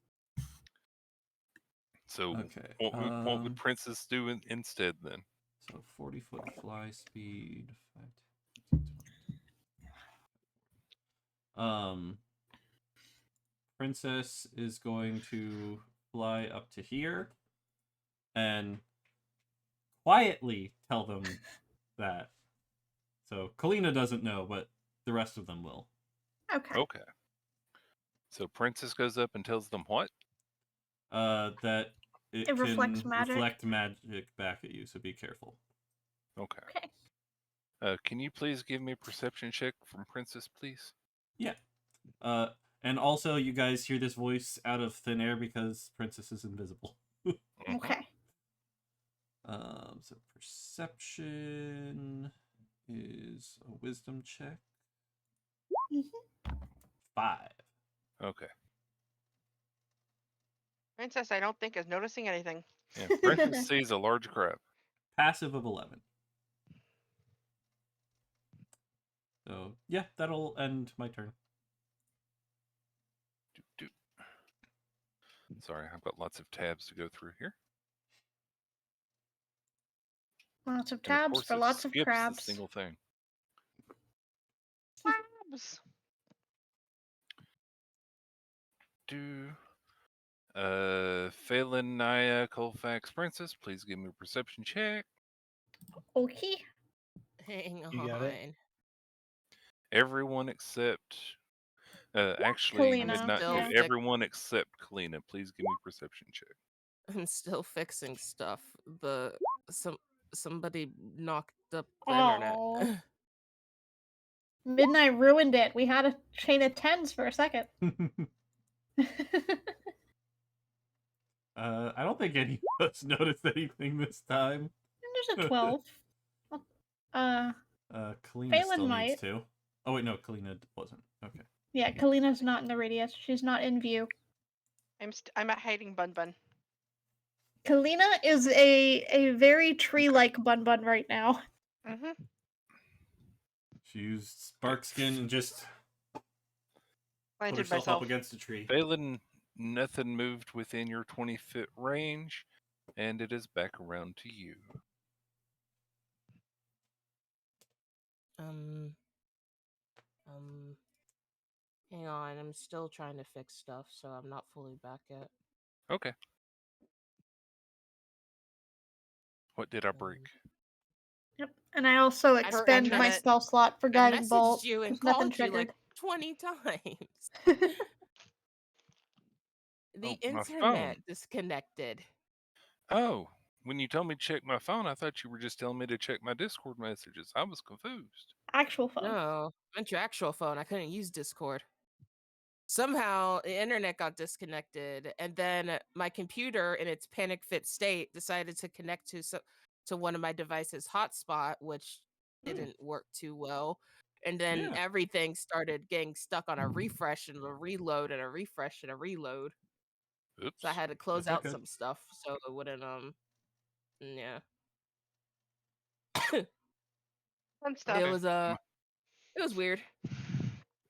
Speaker 3: So
Speaker 5: Okay.
Speaker 3: what would Princess do instead then?
Speaker 5: So 40-foot fly speed. 5, Princess is going to fly up to here and quietly tell them that. So Kalina doesn't know, but the rest of them will.
Speaker 6: Okay.
Speaker 3: Okay. So Princess goes up and tells them what?
Speaker 5: That it
Speaker 6: It
Speaker 5: can
Speaker 6: reflects magic.
Speaker 5: reflect magic back at you, so be careful.
Speaker 3: Okay.
Speaker 6: Okay.
Speaker 3: Can you please give me a perception check from Princess, please?
Speaker 5: Yeah. And also, you guys hear this voice out of thin air because Princess is invisible.
Speaker 3: Mhm.
Speaker 6: Okay.
Speaker 5: So perception is a wisdom check.
Speaker 6: Mhm.
Speaker 5: 5.
Speaker 3: Okay.
Speaker 1: Princess, I don't think is noticing anything.
Speaker 3: Yeah. Princess sees a large crab.
Speaker 5: Passive of 11. So yeah, that'll end my turn.
Speaker 3: Doop, doop. Sorry, I've got lots of tabs to go through here.
Speaker 6: Lots of
Speaker 3: And of
Speaker 6: tabs
Speaker 3: course,
Speaker 6: for
Speaker 3: it
Speaker 6: lots of
Speaker 3: skips
Speaker 6: crabs.
Speaker 3: a single thing.
Speaker 1: Crabs.
Speaker 3: Do. Phelan, Naya, Colfax, Princess, please give me a perception check.
Speaker 6: Okay.
Speaker 2: Hang
Speaker 4: You got it?
Speaker 2: on.
Speaker 3: Everyone except. Actually,
Speaker 6: Kalina,
Speaker 3: Midnight.
Speaker 2: still
Speaker 6: yeah.
Speaker 3: Everyone except Kalina, please give me a perception check.
Speaker 2: I'm still fixing stuff. Somebody knocked up the internet.
Speaker 6: Oh. Midnight ruined it. We had a chain of 10s for a second.
Speaker 5: I don't think any of us noticed anything this time.
Speaker 6: There's a 12.
Speaker 5: Kalina
Speaker 6: Phelan
Speaker 5: still needs
Speaker 6: might.
Speaker 5: to. Oh wait, no, Kalina wasn't. Okay.
Speaker 6: Yeah, Kalina's not in the radius. She's not in view.
Speaker 1: I'm at hiding Bun Bun.
Speaker 6: Kalina is a very tree-like Bun Bun right now.
Speaker 1: Mm-hmm.
Speaker 5: She used Spark Skin and just put
Speaker 1: Planted
Speaker 5: herself
Speaker 1: myself.
Speaker 5: up against a tree.
Speaker 3: Phelan, nothing moved within your 20-foot range, and it is back around to you.
Speaker 2: Hang on. I'm still trying to fix stuff, so I'm not fully back yet.
Speaker 3: Okay. What did I break?
Speaker 6: Yep. And I also
Speaker 1: Her
Speaker 6: expend my
Speaker 1: internet.
Speaker 6: spell slot for
Speaker 2: I
Speaker 6: Guiding
Speaker 2: messaged
Speaker 6: Bolt
Speaker 2: you and
Speaker 6: because nothing
Speaker 2: called you
Speaker 6: triggered.
Speaker 2: like 20 times. The
Speaker 3: Oh, my
Speaker 2: internet
Speaker 3: phone.
Speaker 2: disconnected.
Speaker 3: Oh, when you told me to check my phone, I thought you were just telling me to check my Discord messages. I was confused.
Speaker 6: Actual phone.
Speaker 2: No, I meant your actual phone. I couldn't use Discord. Somehow the internet got disconnected, and then my computer, in its panic fit state, decided to connect to one of my device's hotspot, which didn't work too well. And then
Speaker 5: Yeah.
Speaker 2: everything started getting stuck on a refresh and a reload and a refresh and a reload.
Speaker 3: Oops.
Speaker 2: So I had to close
Speaker 5: That's
Speaker 2: out
Speaker 5: okay.
Speaker 2: some stuff so it wouldn't yeah.
Speaker 1: Fun stuff.
Speaker 2: It
Speaker 3: Okay.
Speaker 2: was weird.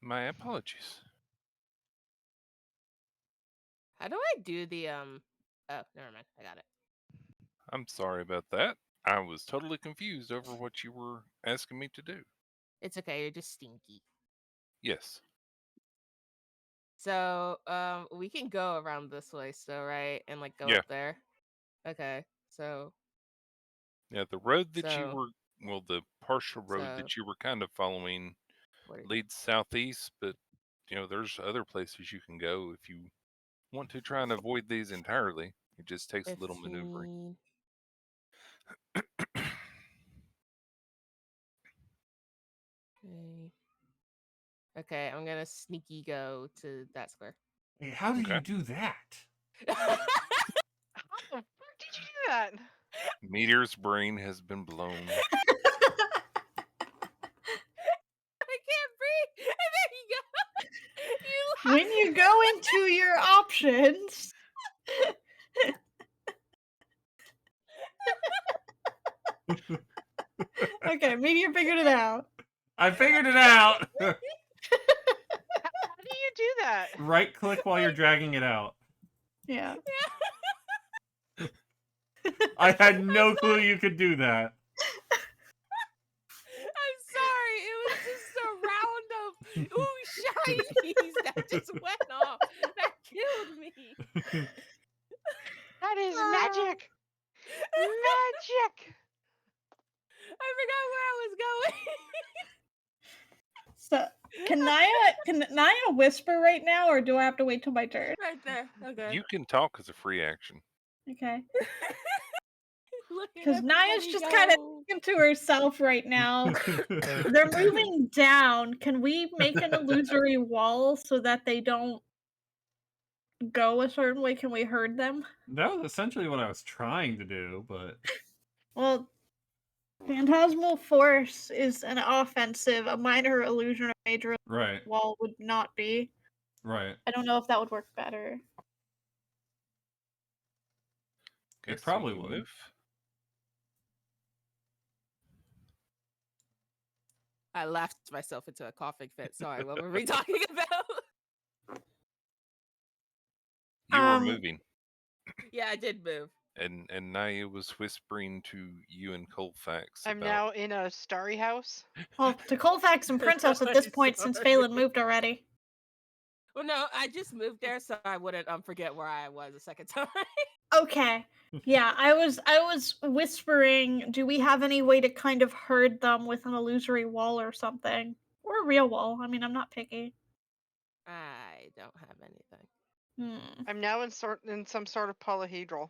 Speaker 3: My apologies.
Speaker 2: How do I do the oh, never mind. I got it.
Speaker 3: I'm sorry about that. I was totally confused over what you were asking me to do.
Speaker 2: It's okay, you're just stinky.
Speaker 3: Yes.
Speaker 2: So, we can go around this way still, right? And like go
Speaker 3: Yeah.
Speaker 2: up there. Okay. So,
Speaker 3: Yeah, the road that you
Speaker 2: So-
Speaker 3: were, well, the partial road
Speaker 2: so
Speaker 3: that you were kind of following
Speaker 2: what are-
Speaker 3: leads southeast, but, there's other places you can go if you want to try and avoid these entirely. It just takes a little maneuvering.
Speaker 2: 15. Okay, I'm gonna sneaky go to that square.
Speaker 5: Hey, how did
Speaker 3: Okay.
Speaker 5: you do that?
Speaker 1: How the fuck did you do that?
Speaker 3: Meteor's brain has been blown.
Speaker 2: I can't breathe. And there you go. You
Speaker 6: When you go into your options. Okay, Meteor figured it out.
Speaker 5: I figured it out.
Speaker 1: How do you do that?
Speaker 5: Right click while you're dragging it out.
Speaker 6: Yeah.
Speaker 5: I had no clue you could do that.
Speaker 2: I'm sorry. It was just a round of shinies that just went off. That killed me.
Speaker 1: That is magic. Magic.
Speaker 2: I forgot where I was going.
Speaker 6: So can Naya whisper right now, or do I have to wait till my turn?
Speaker 2: Right there. Okay.
Speaker 3: You can talk as a free action.
Speaker 6: Okay.
Speaker 2: Look at
Speaker 6: Because Naya's
Speaker 2: everybody
Speaker 6: just kind of
Speaker 2: go.
Speaker 6: thinking to herself right now. They're moving down. Can we make an illusory wall so that they don't go a certain way? Can we herd them?
Speaker 5: That was essentially what I was trying to do, but
Speaker 6: Well, Phantasmal Force is an offensive. A minor illusion or major
Speaker 5: right,
Speaker 6: wall would not be.
Speaker 5: right.
Speaker 6: I don't know if that would work better.
Speaker 3: Okay,
Speaker 5: It
Speaker 3: so
Speaker 5: probably
Speaker 3: you
Speaker 5: would.
Speaker 3: move.
Speaker 2: I laughed myself into a coughing fit. Sorry, what were we talking about?
Speaker 3: You were
Speaker 6: Um,
Speaker 3: moving,
Speaker 2: Yeah, I did move.
Speaker 3: and Naya was whispering to you and Colfax
Speaker 1: I'm
Speaker 3: about.
Speaker 1: now in a starry house.
Speaker 6: Well, to Colfax and Princess at this point, since
Speaker 2: Sorry.
Speaker 6: Phelan moved already.
Speaker 2: Well, no, I just moved there so I wouldn't forget where I was a second time.
Speaker 6: Okay. Yeah, I was whispering, do we have any way to kind of herd them with an illusory wall or something? Or a real wall. I mean, I'm not picky.
Speaker 2: I don't have anything.
Speaker 1: I'm now in some sort of polyhedral.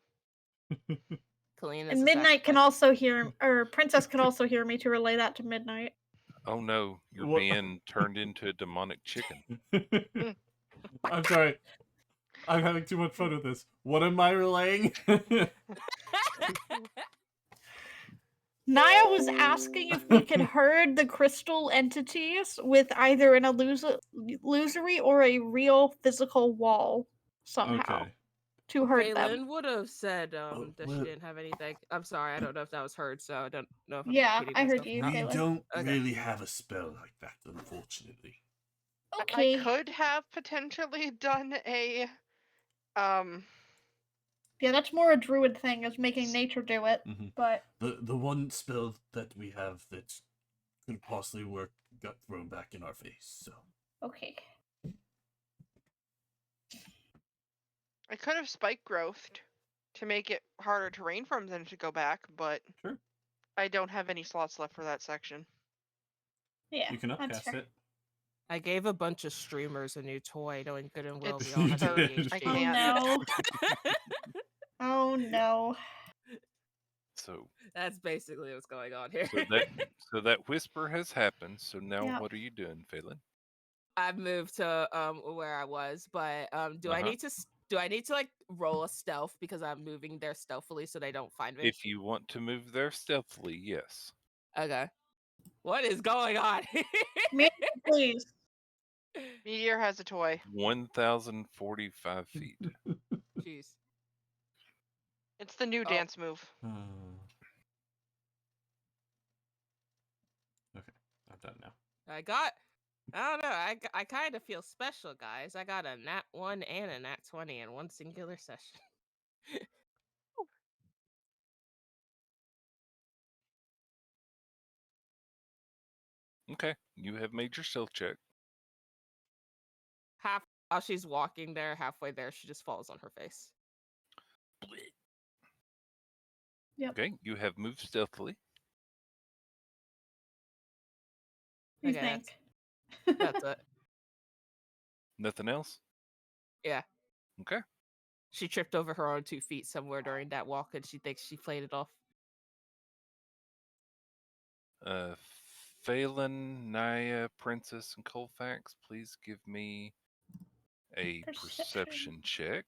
Speaker 2: Kalina's
Speaker 6: And
Speaker 2: a
Speaker 6: Midnight can
Speaker 2: sacrifice.
Speaker 6: also hear, or Princess can also hear me to relay that to Midnight.
Speaker 3: Oh no, you're
Speaker 5: What-
Speaker 3: being turned into a demonic chicken.
Speaker 5: I'm sorry. I'm having too much fun with this. What am I relaying?
Speaker 6: Naya was asking if we could herd the crystal entities with either an illusory or a real physical wall somehow
Speaker 5: Okay.
Speaker 6: to herd them.
Speaker 2: Phelan would have said that
Speaker 5: well-
Speaker 2: she didn't have anything. I'm sorry, I don't know if that was heard, so I don't know if I'm
Speaker 6: Yeah,
Speaker 2: repeating
Speaker 6: I heard
Speaker 2: myself.
Speaker 6: you,
Speaker 2: Oh,
Speaker 6: Phelan.
Speaker 5: don't
Speaker 2: Okay.
Speaker 5: really have a spell like that, unfortunately.
Speaker 6: Okay.
Speaker 1: I could have potentially done a
Speaker 6: Yeah, that's more a druid thing, is making nature do it.
Speaker 5: Mhm.
Speaker 6: But
Speaker 5: The one spell that we have that could possibly work got thrown back in our face, so.
Speaker 6: okay.
Speaker 1: I could have spike growthed to make it harder to rain from them to go back, but
Speaker 5: Sure.
Speaker 1: I don't have any slots left for that section.
Speaker 6: Yeah,
Speaker 5: You can
Speaker 6: that's
Speaker 5: upcast
Speaker 6: fair.
Speaker 5: it.
Speaker 2: I gave a bunch of streamers a new toy, knowing good and well we
Speaker 1: It's
Speaker 2: all have
Speaker 5: absurd.
Speaker 2: ADHD.
Speaker 1: I
Speaker 6: Oh
Speaker 1: can't.
Speaker 6: no. Oh no.
Speaker 3: So,
Speaker 2: That's basically what's going on here.
Speaker 3: so that whisper has happened. So now,
Speaker 6: Yeah.
Speaker 3: what are you doing, Phelan?
Speaker 2: I've moved to where I was, but do I
Speaker 3: Uh-huh.
Speaker 2: need to like roll a stealth because I'm moving there stealthily so they don't find me?
Speaker 3: If you want to move there stealthily, yes.
Speaker 2: Okay. What is going on?
Speaker 6: Me, please.
Speaker 1: Meteor has a toy.
Speaker 3: 1,045 feet.
Speaker 2: Jeez.
Speaker 1: It's the new
Speaker 2: Oh.
Speaker 1: dance move.
Speaker 5: Okay, I'm done now.
Speaker 2: I don't know. I kind of feel special, guys. I got a nat 1 and a nat 20 in one singular session.
Speaker 3: Okay, you have made your stealth check.
Speaker 2: While she's walking there, halfway there, she just falls on her face.
Speaker 6: Yep.
Speaker 3: Okay, you have moved stealthily.
Speaker 6: You
Speaker 2: Okay,
Speaker 6: think?
Speaker 2: That's it.
Speaker 3: Nothing else?
Speaker 2: Yeah.
Speaker 3: Okay.
Speaker 2: She tripped over her own 2 feet somewhere during that walk, and she thinks she played it off.
Speaker 3: Phelan, Naya, Princess, and Colfax, please give me a perception check.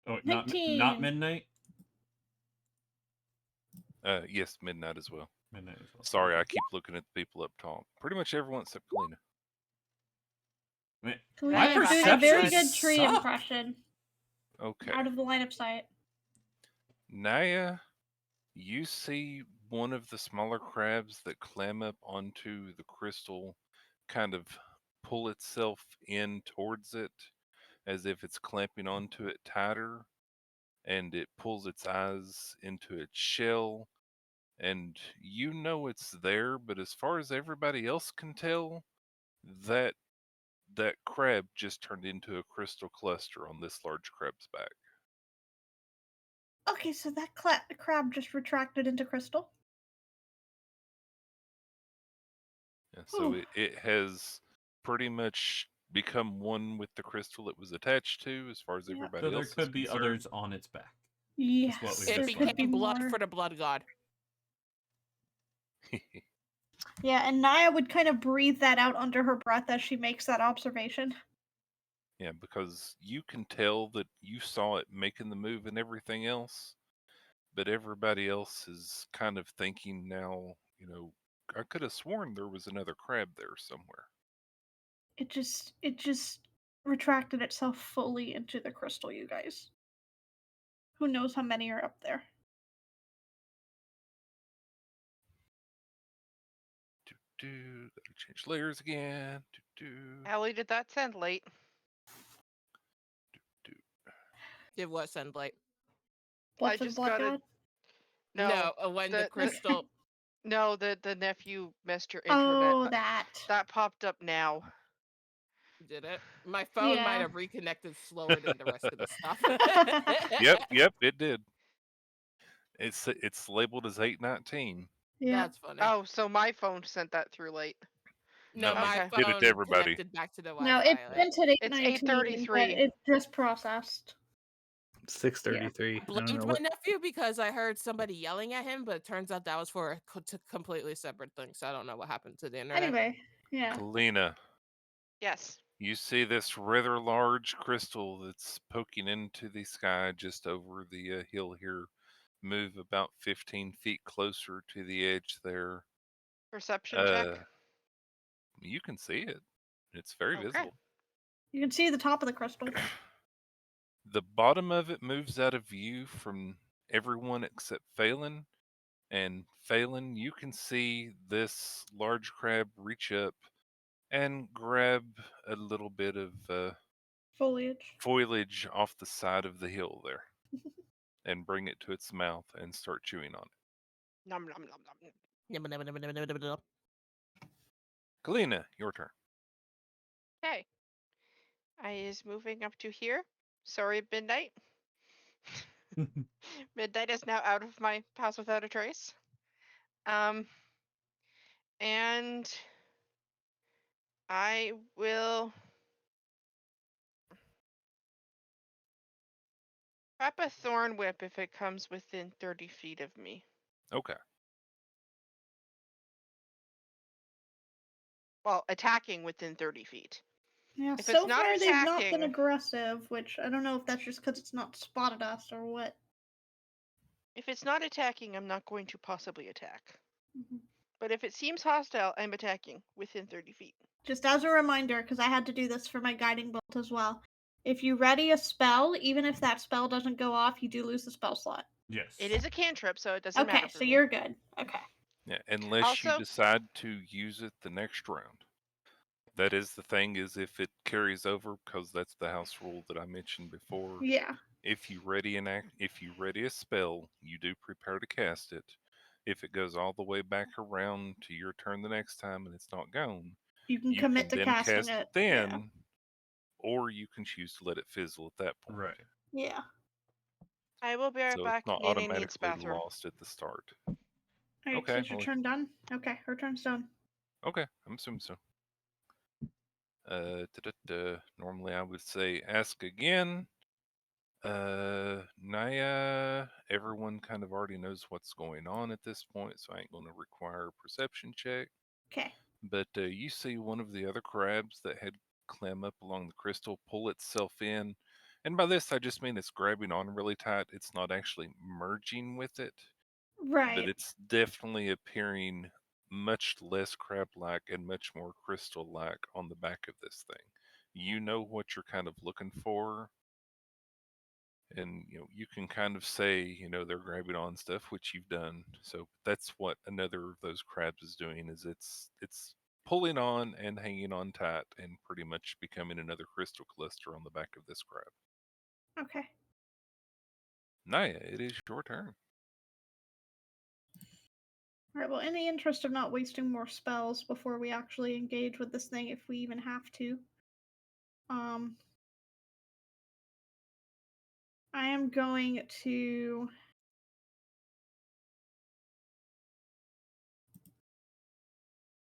Speaker 5: Oh, not
Speaker 6: 19.
Speaker 5: midnight?
Speaker 3: Yes, midnight as well.
Speaker 5: Midnight as well.
Speaker 3: Sorry, I keep looking at the people up top. Pretty much everyone except Kalina.
Speaker 5: Man,
Speaker 6: Kalina
Speaker 5: my
Speaker 6: is doing a
Speaker 5: perception
Speaker 6: very good tree
Speaker 5: sucked.
Speaker 6: impression.
Speaker 3: Okay.
Speaker 6: Out of the line of sight.
Speaker 3: Naya, you see one of the smaller crabs that climb up onto the crystal kind of pull itself in towards it as if it's clamping onto it tighter, and it pulls its eyes into its shell, and you know it's there, but as far as everybody else can tell, that crab just turned into a crystal cluster on this large crab's back.
Speaker 6: Okay, so that crab just retracted into crystal.
Speaker 3: And so
Speaker 6: Whew.
Speaker 3: it has pretty much become one with the crystal it was attached to, as far as
Speaker 6: Yep.
Speaker 3: everybody
Speaker 5: So there
Speaker 3: else is
Speaker 5: could be
Speaker 3: concerned.
Speaker 5: others on its back.
Speaker 6: Yes,
Speaker 5: what we
Speaker 2: It
Speaker 6: there
Speaker 5: just
Speaker 6: could be
Speaker 2: became blood
Speaker 6: more.
Speaker 2: for the blood god.
Speaker 6: Yeah, and Naya would kind of breathe that out under her breath as she makes that observation.
Speaker 3: Yeah, because you can tell that you saw it making the move and everything else, but everybody else is kind of thinking now, I could have sworn there was another crab there somewhere.
Speaker 6: It just retracted itself fully into the crystal, you guys. Who knows how many are up there?
Speaker 3: Gotta change layers again.
Speaker 1: Allie, did that send late?
Speaker 2: It was sunlight.
Speaker 6: Blood
Speaker 1: I
Speaker 6: for the
Speaker 1: just
Speaker 6: blood
Speaker 1: got it.
Speaker 6: god?
Speaker 2: No, when the
Speaker 1: the
Speaker 2: crystal.
Speaker 1: no, the nephew messed your
Speaker 6: Oh,
Speaker 1: intranet.
Speaker 6: that.
Speaker 1: That popped up now.
Speaker 2: Did it? My phone might
Speaker 6: Yeah.
Speaker 2: have reconnected slower than the rest of the stuff.
Speaker 3: Yep, it did. It's labeled as 819.
Speaker 6: Yeah.
Speaker 2: That's funny.
Speaker 1: Oh, so my phone sent that through late.
Speaker 2: No,
Speaker 3: No,
Speaker 2: my
Speaker 1: Okay.
Speaker 3: did it to
Speaker 2: phone
Speaker 3: everybody.
Speaker 2: connected back to the
Speaker 6: No,
Speaker 2: Wi-Fi.
Speaker 6: it sent at
Speaker 1: It's
Speaker 6: 8:19, but
Speaker 1: 8:33.
Speaker 6: it just processed.
Speaker 4: 6:33.
Speaker 2: I
Speaker 4: I don't
Speaker 2: blamed
Speaker 4: know
Speaker 2: my
Speaker 4: what.
Speaker 2: nephew because I heard somebody yelling at him, but it turns out that was for a completely separate thing. So I don't know what happened to the internet.
Speaker 6: Anyway, yeah.
Speaker 3: Kalina,
Speaker 1: Yes.
Speaker 3: you see this rather large crystal that's poking into the sky just over the hill here. Move about 15 feet closer to the edge there.
Speaker 1: Perception check.
Speaker 3: You can see it. It's very
Speaker 1: Okay.
Speaker 3: visible.
Speaker 6: You can see the top of the crystal.
Speaker 3: The bottom of it moves out of view from everyone except Phelan. And Phelan, you can see this large crab reach up and grab a little bit of
Speaker 6: Foliage.
Speaker 3: foliage off the side of the hill there and bring it to its mouth and start chewing on it.
Speaker 1: Nom nom nom nom.
Speaker 3: Kalina, your turn.
Speaker 1: Okay. I is moving up to here. Sorry, Midnight. Midnight is now out of my house without a trace. And I will wrap a thorn whip if it comes within 30 feet of me.
Speaker 3: Okay.
Speaker 1: Well, attacking within 30 feet.
Speaker 6: Yeah,
Speaker 1: If
Speaker 6: so
Speaker 1: it's not
Speaker 6: far they've not been
Speaker 1: attacking-
Speaker 6: aggressive, which I don't know if that's just because it's not spotted us or what.
Speaker 1: If it's not attacking, I'm not going to possibly attack.
Speaker 6: Mhm.
Speaker 1: But if it seems hostile, I'm attacking within 30 feet.
Speaker 6: Just as a reminder, because I had to do this for my guiding bolt as well. If you ready a spell, even if that spell doesn't go off, you do lose the spell slot.
Speaker 5: Yes.
Speaker 1: It is a cantrip, so it doesn't
Speaker 6: Okay,
Speaker 1: matter for
Speaker 6: so
Speaker 1: me.
Speaker 6: you're good. Okay.
Speaker 3: Yeah, unless you
Speaker 1: Also-
Speaker 3: decide to use it the next round. That is the thing, is if it carries over, because that's the house rule that I mentioned before.
Speaker 6: Yeah.
Speaker 3: If you ready a spell, you do prepare to cast it. If it goes all the way back around to your turn the next time and it's not gone,
Speaker 6: You can
Speaker 3: you
Speaker 6: commit
Speaker 3: can
Speaker 6: to
Speaker 3: then
Speaker 6: casting
Speaker 3: cast
Speaker 6: it.
Speaker 3: then, or you can choose to let it fizzle at that point.
Speaker 5: Right.
Speaker 6: Yeah.
Speaker 1: I will be right
Speaker 3: So
Speaker 1: back.
Speaker 3: it's not
Speaker 1: Nene needs
Speaker 3: automatically
Speaker 1: bathroom.
Speaker 3: lost at the start.
Speaker 6: Alright, so
Speaker 3: Okay,
Speaker 6: is your
Speaker 3: well-
Speaker 6: turn done? Okay, her turn's done.
Speaker 3: Okay, I'm assuming so. Normally I would say ask again. Naya, everyone kind of already knows what's going on at this point, so I ain't going to require a perception check.
Speaker 6: Okay.
Speaker 3: But you see one of the other crabs that had climb up along the crystal pull itself in. And by this, I just mean it's grabbing on really tight. It's not actually merging with it,
Speaker 6: Right.
Speaker 3: but it's definitely appearing much less crab-like and much more crystal-like on the back of this thing. You know what you're kind of looking for, and you can kind of say they're grabbing on stuff, which you've done. So that's what another of those crabs is doing, is it's pulling on and hanging on tight and pretty much becoming another crystal cluster on the back of this crab.
Speaker 6: Okay.
Speaker 3: Naya, it is your turn.
Speaker 6: Alright, well, in the interest of not wasting more spells before we actually engage with this thing, if we even have to, I am going to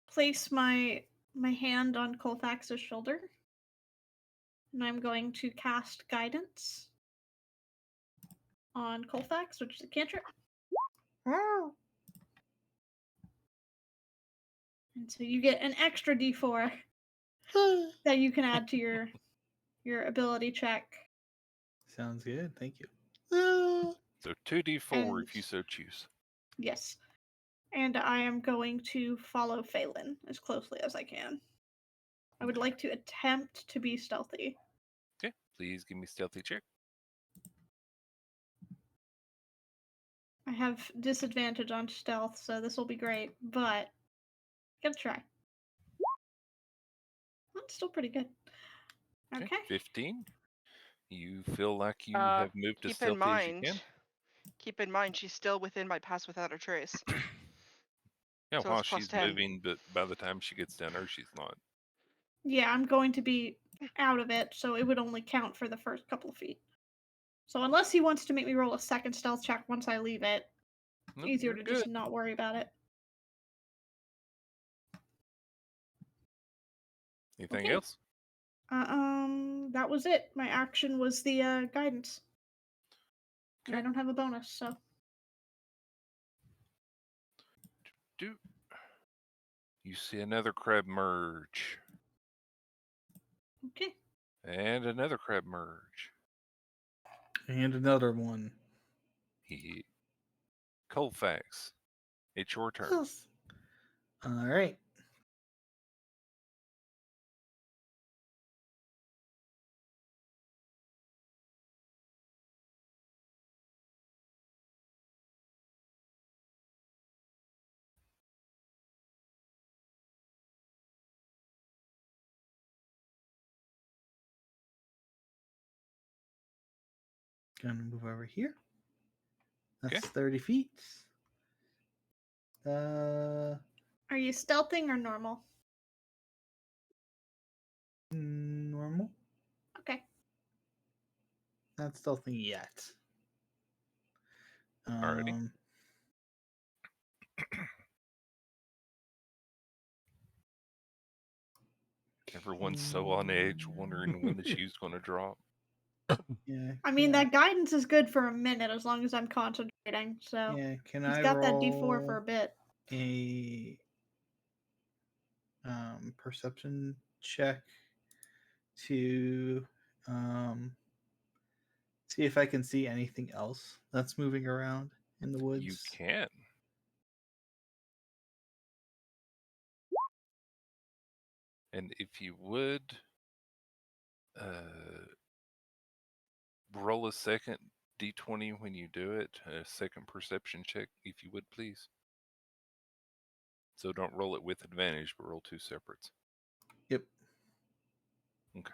Speaker 6: place my hand on Colfax's shoulder And I'm going to cast Guidance on Colfax, which is a cantrip. And so you get an extra d4 that you can add to your ability check.
Speaker 4: Sounds good. Thank you.
Speaker 3: So 2d4 if you
Speaker 6: And-
Speaker 3: so choose.
Speaker 6: Yes. And I am going to follow Phelan as closely as I can. I would like to attempt to be stealthy.
Speaker 3: Okay, please give me stealthy check.
Speaker 6: I have disadvantage on stealth, so this will be great, but gotta try. That's still pretty good. Okay.
Speaker 3: 15. You feel like you
Speaker 1: Uh,
Speaker 3: have moved as
Speaker 1: keep in
Speaker 3: stealthy as you
Speaker 1: mind,
Speaker 3: can.
Speaker 1: keep in mind, she's still within my pass without a trace.
Speaker 3: Yeah,
Speaker 1: So
Speaker 3: while
Speaker 1: it's plus
Speaker 3: she's
Speaker 1: 10.
Speaker 3: moving, but by the time she gets down there, she's not.
Speaker 6: Yeah, I'm going to be out of it, so it would only count for the first couple of feet. So unless he wants to make me roll a second stealth check once I leave it, it's
Speaker 3: Nope,
Speaker 6: easier
Speaker 3: you're
Speaker 6: to
Speaker 3: good.
Speaker 6: just not worry about it.
Speaker 3: Anything
Speaker 6: Okay.
Speaker 3: else?
Speaker 6: That was it. My action was the guidance. And I
Speaker 3: Okay.
Speaker 6: don't have a bonus, so
Speaker 3: Do you see another crab merge?
Speaker 6: okay.
Speaker 3: And another crab merge.
Speaker 4: And another one.
Speaker 3: He Colfax. It's your turn.
Speaker 4: Yes. All right. Gonna move over here. That's
Speaker 3: Okay.
Speaker 4: 30 feet.
Speaker 6: Are you stealthing or normal?
Speaker 4: Normal.
Speaker 6: Okay.
Speaker 4: Not stealthing yet.
Speaker 3: Alrighty. Everyone's so on edge, wondering when the shoe's going to drop.
Speaker 4: Yeah.
Speaker 6: I mean,
Speaker 4: yeah,
Speaker 6: that guidance is good for a minute as long as I'm concentrating, so
Speaker 4: Yeah. Can
Speaker 6: he's
Speaker 4: I
Speaker 6: got that d4
Speaker 4: roll
Speaker 6: for a bit.
Speaker 4: a perception check to see if I can see anything else that's moving around in the woods?
Speaker 3: You can. And if you would, roll a second d20 when you do it, a second perception check, if you would, please. So don't roll it with advantage, but roll two separates.
Speaker 4: Yep.
Speaker 3: Okay.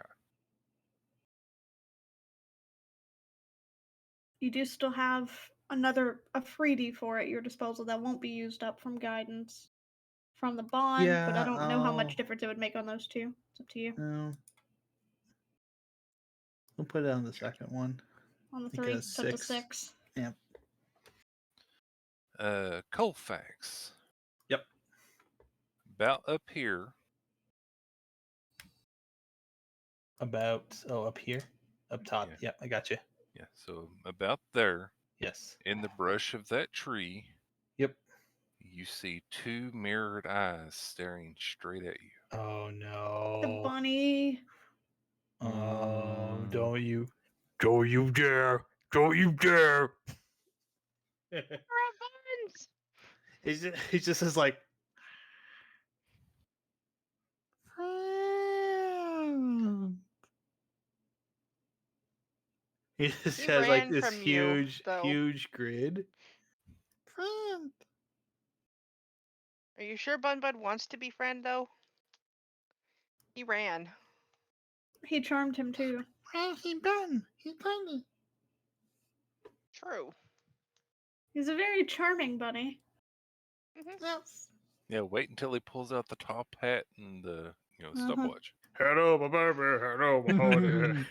Speaker 6: You do still have a free d4 at your disposal that won't be used up from guidance from the bond, but I
Speaker 4: Yeah,
Speaker 6: don't know how much difference it would make on those two. It's up to you.
Speaker 4: We'll put it on the second one.
Speaker 6: On the
Speaker 4: think
Speaker 6: 3,
Speaker 4: a
Speaker 6: so to
Speaker 4: 6.
Speaker 6: 6.
Speaker 4: Yep.
Speaker 3: Colfax.
Speaker 4: Yep.
Speaker 3: About up here.
Speaker 4: About up here, up top.
Speaker 3: Yeah.
Speaker 4: Yep, I got you.
Speaker 3: Yeah, so about there,
Speaker 4: Yes.
Speaker 3: in the brush of that tree,
Speaker 4: Yep.
Speaker 3: you see two mirrored eyes staring straight at you.
Speaker 4: Oh
Speaker 6: The
Speaker 4: no.
Speaker 6: bunny.
Speaker 4: Oh, don't you dare! Don't you dare!
Speaker 1: Buns!
Speaker 4: He just is like. He just
Speaker 1: He
Speaker 4: has like
Speaker 1: ran
Speaker 4: this
Speaker 1: from you, though.
Speaker 4: huge grid. Friend.
Speaker 1: Are you sure Bun Bun wants to be friend, though? He ran.
Speaker 6: He charmed him too.
Speaker 4: He done. He done.
Speaker 1: True.
Speaker 6: He's a very charming bunny.
Speaker 4: Yes.
Speaker 3: Yeah, wait until he pulls out the top hat and the stopwatch.
Speaker 4: Hello, my baby. Hello, my honey.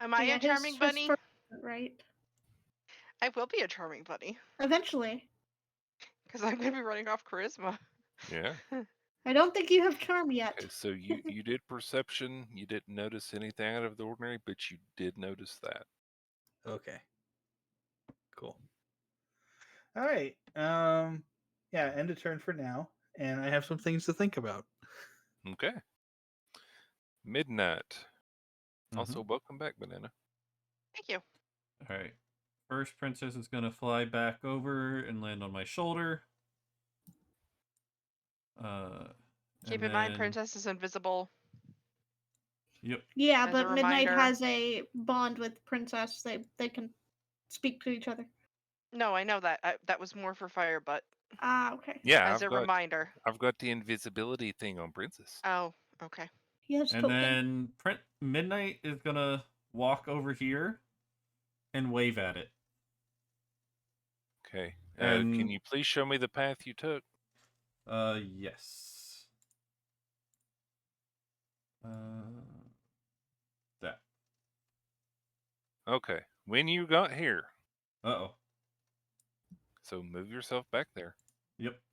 Speaker 1: Am I
Speaker 6: Yeah,
Speaker 1: a charming bunny?
Speaker 6: Right.
Speaker 1: I will be a charming bunny.
Speaker 6: Eventually.
Speaker 1: Because I'm going to be running off charisma.
Speaker 3: Yeah.
Speaker 6: I don't think you have charm yet.
Speaker 3: Okay, so you did perception. You didn't notice anything out of the ordinary, but you did notice that.
Speaker 4: Okay. Cool. All right. Yeah, end of turn for now, and I have some things to think about.
Speaker 3: Okay. Midnight.
Speaker 5: Mhm.
Speaker 3: Also, welcome back, Banana.
Speaker 1: Thank you.
Speaker 5: All right. First princess is gonna fly back over and land on my shoulder.
Speaker 1: Keep
Speaker 5: And
Speaker 1: in mind,
Speaker 5: then-
Speaker 1: Princess is invisible.
Speaker 5: Yep.
Speaker 6: Yeah,
Speaker 1: As a
Speaker 6: but Midnight
Speaker 1: reminder-
Speaker 6: has a bond with Princess. They can speak to each other.
Speaker 1: No, I know that. That was more for Firebutt.
Speaker 6: Ah, okay.
Speaker 3: Yeah,
Speaker 1: As a reminder.
Speaker 3: I've got the invisibility thing on Princess.
Speaker 1: Oh, okay.
Speaker 6: He has
Speaker 5: And
Speaker 6: token.
Speaker 5: then Midnight is gonna walk over here and wave at it.
Speaker 3: Okay.
Speaker 5: And-
Speaker 3: Can you please show me the path you took?
Speaker 5: Yes. That.
Speaker 3: Okay. When you got here,
Speaker 5: Uh-oh.
Speaker 3: so move yourself back there.
Speaker 5: Yep.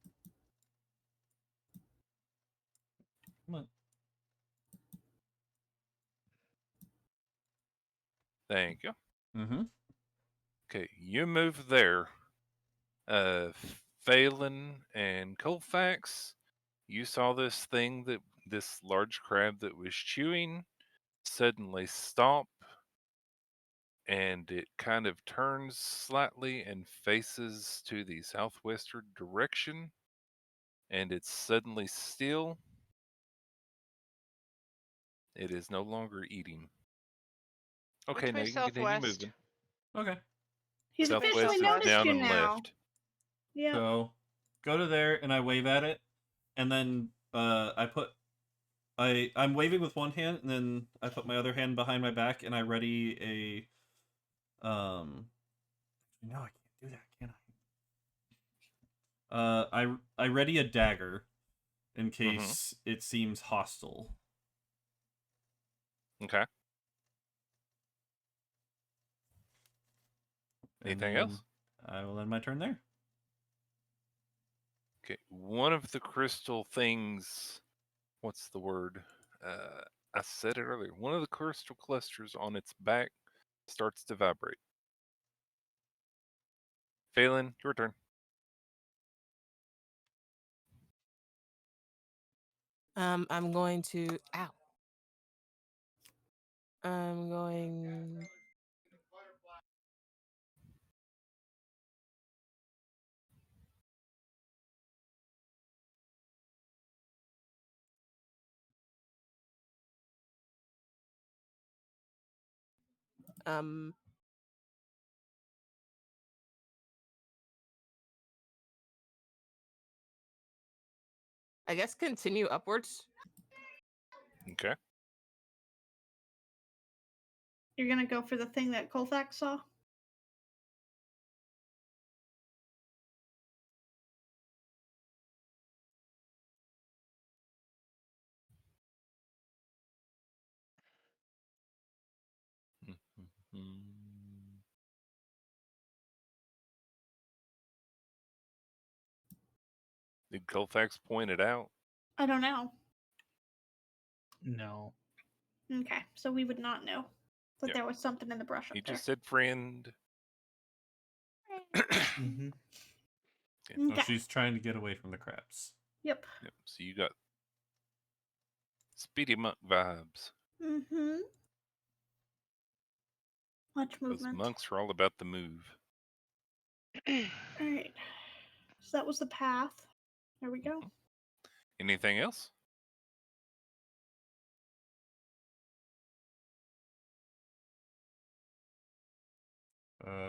Speaker 5: Come on.
Speaker 3: Thank you.
Speaker 5: Mm-hmm.
Speaker 3: Okay, you move there. Phelan and Colfax, you saw this large crab that was chewing suddenly stop, and it kind of turns slightly and faces to the southwestern direction, and it's suddenly still. It is no longer eating. Okay,
Speaker 1: Which
Speaker 3: now
Speaker 1: way
Speaker 3: you can continue
Speaker 1: southwest?
Speaker 3: moving.
Speaker 5: Okay.
Speaker 6: He's
Speaker 3: Southwest
Speaker 6: officially
Speaker 3: is
Speaker 6: noticed
Speaker 3: down
Speaker 6: you
Speaker 3: and
Speaker 6: now.
Speaker 3: left.
Speaker 6: Yeah.
Speaker 5: So go to there and I wave at it, and then I'm waving with one hand, and then I put my other hand behind my back, and I ready a No, I can't do that, can I? I ready a dagger in case it seems hostile.
Speaker 3: Okay.
Speaker 5: And
Speaker 3: Anything
Speaker 5: then
Speaker 3: else?
Speaker 5: I will end my turn there.
Speaker 3: Okay, one of the crystal things, what's the word? I said it earlier. One of the crystal clusters on its back starts to vibrate. Phelan, your turn.
Speaker 2: I'm going to. Ow. I'm going. Um. I guess continue upwards.
Speaker 3: Okay.
Speaker 6: You're gonna go for the thing that Colfax saw?
Speaker 3: Mm-hmm. Did Colfax point it out?
Speaker 6: I don't know.
Speaker 4: No.
Speaker 6: Okay, so we would not know that
Speaker 3: Yeah.
Speaker 6: there was something in the brush up
Speaker 3: He
Speaker 6: there.
Speaker 3: just said friend.
Speaker 4: Mm-hmm.
Speaker 5: So
Speaker 6: Okay.
Speaker 5: she's trying to get away from the crabs.
Speaker 6: Yep.
Speaker 3: Yep. So you got Speedy Monk vibes.
Speaker 6: Mm-hmm. Much
Speaker 3: Those
Speaker 6: movement.
Speaker 3: monks are all about the move.
Speaker 6: Alright. So that was the path. There we go.
Speaker 3: Anything else?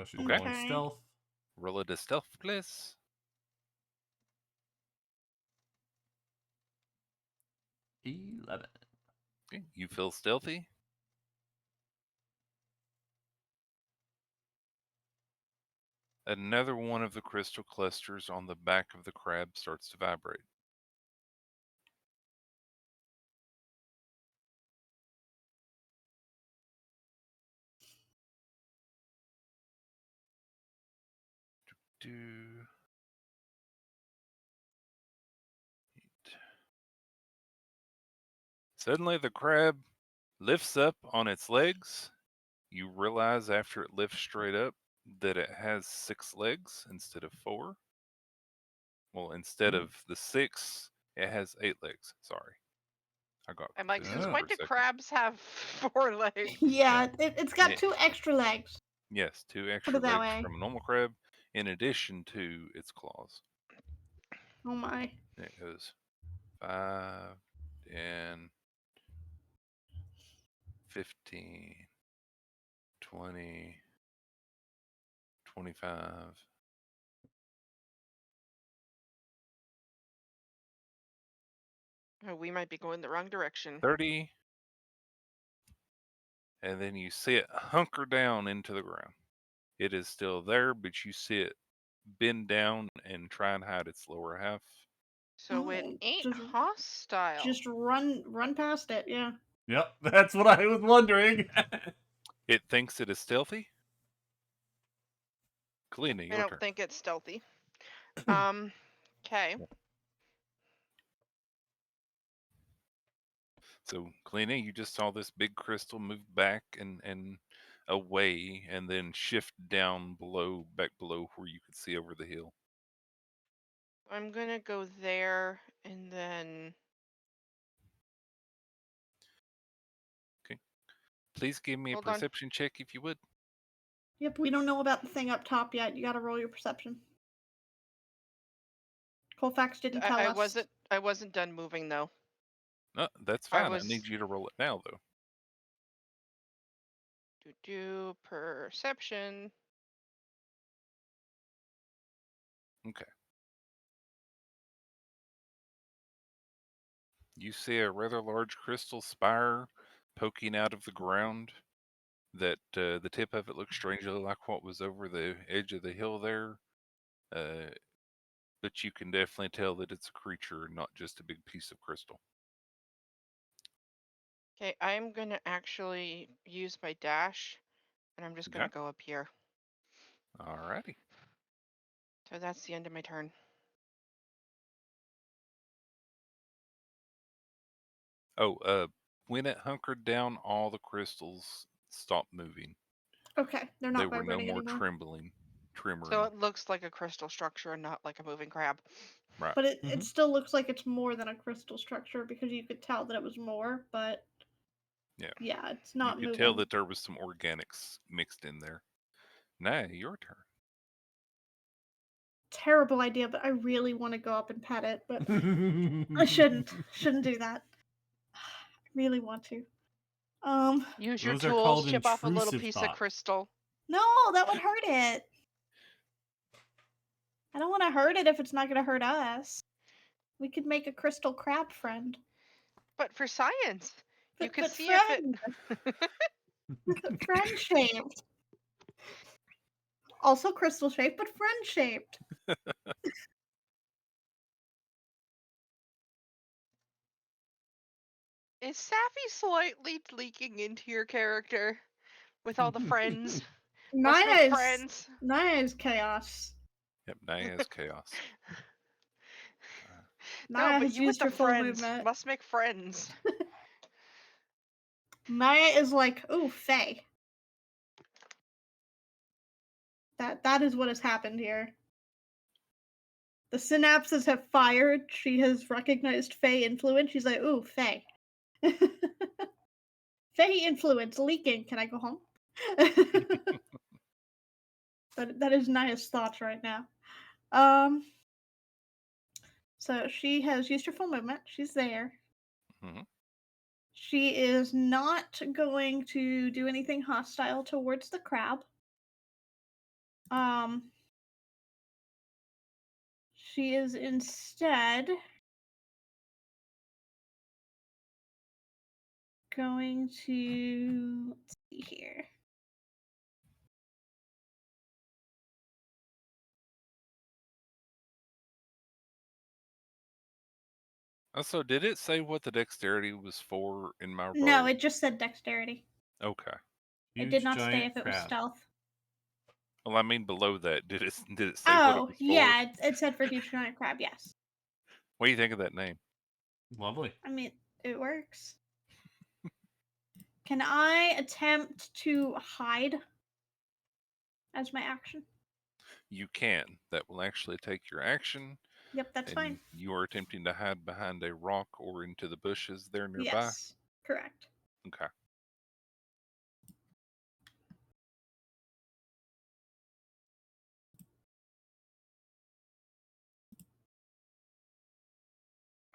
Speaker 5: She's
Speaker 3: Okay.
Speaker 5: rolling stealth.
Speaker 3: Roll it a stealth, please.
Speaker 5: 11.
Speaker 3: Okay. You feel stealthy. Another one of the crystal clusters on the back of the crab starts to vibrate. Do. Suddenly, the crab lifts up on its legs. You realize after it lifts straight up that it has 6 legs instead of 4. Well, instead
Speaker 5: Hmm.
Speaker 3: of the 6, it has 8 legs. Sorry. I got
Speaker 1: I'm like, since
Speaker 3: confused
Speaker 5: Oh.
Speaker 3: for
Speaker 1: when
Speaker 3: a
Speaker 1: do
Speaker 3: second.
Speaker 1: crabs have 4 legs?
Speaker 6: Yeah, it's got
Speaker 3: It-
Speaker 6: 2 extra legs.
Speaker 3: Yes, 2
Speaker 6: Put
Speaker 3: extra
Speaker 6: it that
Speaker 3: legs
Speaker 6: way.
Speaker 3: from a normal crab in addition to its claws.
Speaker 6: Oh my.
Speaker 3: And it goes 5, 10, 15, 20, 25.
Speaker 1: Oh, we might be going the wrong direction.
Speaker 3: 30, and then you see it hunker down into the ground. It is still there, but you see it bend down and try and hide its lower half.
Speaker 1: So it
Speaker 6: Oh,
Speaker 1: ain't hostile.
Speaker 6: just run past it. Yeah.
Speaker 5: Yep, that's what I was wondering.
Speaker 3: It thinks it is stealthy. Kalina,
Speaker 1: I
Speaker 3: your
Speaker 1: don't
Speaker 3: turn.
Speaker 1: think it's stealthy. Okay.
Speaker 3: So, Kalina, you just saw this big crystal move back and away, and then shift down below, back below where you could see over the hill.
Speaker 1: I'm gonna go there and then
Speaker 3: Please give me a
Speaker 1: hold on.
Speaker 3: perception check if you would.
Speaker 6: Yep, we don't know about the thing up top yet. You gotta roll your perception. Colfax didn't tell us.
Speaker 1: I wasn't done moving though.
Speaker 3: No, that's
Speaker 1: I
Speaker 3: fine. I
Speaker 1: was
Speaker 3: need you to roll it now, though.
Speaker 1: do perception.
Speaker 3: Okay. You see a rather large crystal spire poking out of the ground. That the tip of it looks strangely like what was over the edge of the hill there. But you can definitely tell that it's a creature, not just a big piece of crystal.
Speaker 1: Okay, I'm gonna actually use my dash, and I'm just
Speaker 3: Okay.
Speaker 1: gonna go up here.
Speaker 3: Alrighty.
Speaker 1: So that's the end of my turn.
Speaker 3: Oh, when it hunkered down, all the crystals stopped moving.
Speaker 6: Okay, they're
Speaker 3: There
Speaker 6: not
Speaker 3: were no
Speaker 6: vibrating
Speaker 3: more
Speaker 6: anymore.
Speaker 1: So
Speaker 3: tremoring.
Speaker 1: it looks like a crystal structure and not like a moving crab.
Speaker 3: Right.
Speaker 6: But it still looks like it's more than a crystal structure because you could tell that it was more, but
Speaker 3: Yeah.
Speaker 6: it's
Speaker 3: You
Speaker 6: not
Speaker 3: could
Speaker 6: moving.
Speaker 3: tell that there was some organics mixed in there. Now, your turn.
Speaker 6: Terrible idea, but I really want to go up and pet it, but I shouldn't do that. I really want to.
Speaker 1: Use your
Speaker 5: Those are
Speaker 1: tools,
Speaker 5: called
Speaker 1: chip off a little
Speaker 5: intrusive
Speaker 1: piece of
Speaker 5: thoughts.
Speaker 1: crystal.
Speaker 6: No, that would hurt it. I don't want to hurt it if it's not going to hurt us. We could make a crystal crab friend.
Speaker 1: But for science, you could
Speaker 6: But
Speaker 1: see if it.
Speaker 6: friend shaped. Also crystal shaped, but friend shaped.
Speaker 1: Is Sappy slightly leaking into your character with all the friends? Let's make friends.
Speaker 6: Naya is chaos.
Speaker 3: Yep, Naya is chaos.
Speaker 1: No,
Speaker 6: Naya
Speaker 1: but
Speaker 6: has
Speaker 1: you with
Speaker 6: used
Speaker 1: the
Speaker 6: her full
Speaker 1: friends.
Speaker 6: movement.
Speaker 1: Let's make friends.
Speaker 6: Naya is like, ooh, Faye. That is what has happened here. The synapses have fired. She has recognized Faye influence. She's like, ooh, Faye. Faye influence leaking. Can I go home? that is Naya's thoughts right now. So she has used her full movement. She's there.
Speaker 3: Mhm.
Speaker 6: She is not going to do anything hostile towards the crab. She is instead going to, let's see here.
Speaker 3: Also, did it say what the dexterity was for in my roll?
Speaker 6: No, it just said dexterity.
Speaker 3: Okay.
Speaker 6: It
Speaker 5: Huge
Speaker 6: did not say
Speaker 5: giant
Speaker 6: if it was
Speaker 5: crab.
Speaker 6: stealth.
Speaker 3: Well, I mean below that, did it say what it
Speaker 6: Oh,
Speaker 3: was for?
Speaker 6: yeah, it said for huge giant crab, yes.
Speaker 3: What do you think of that name?
Speaker 5: Lovely.
Speaker 6: I mean, it works. Can I attempt to hide as my action?
Speaker 3: You can. That will actually take your action,
Speaker 6: Yep, that's
Speaker 3: and
Speaker 6: fine.
Speaker 3: you are attempting to hide behind a rock or into the bushes there nearby.
Speaker 6: Yes, correct.
Speaker 3: Okay.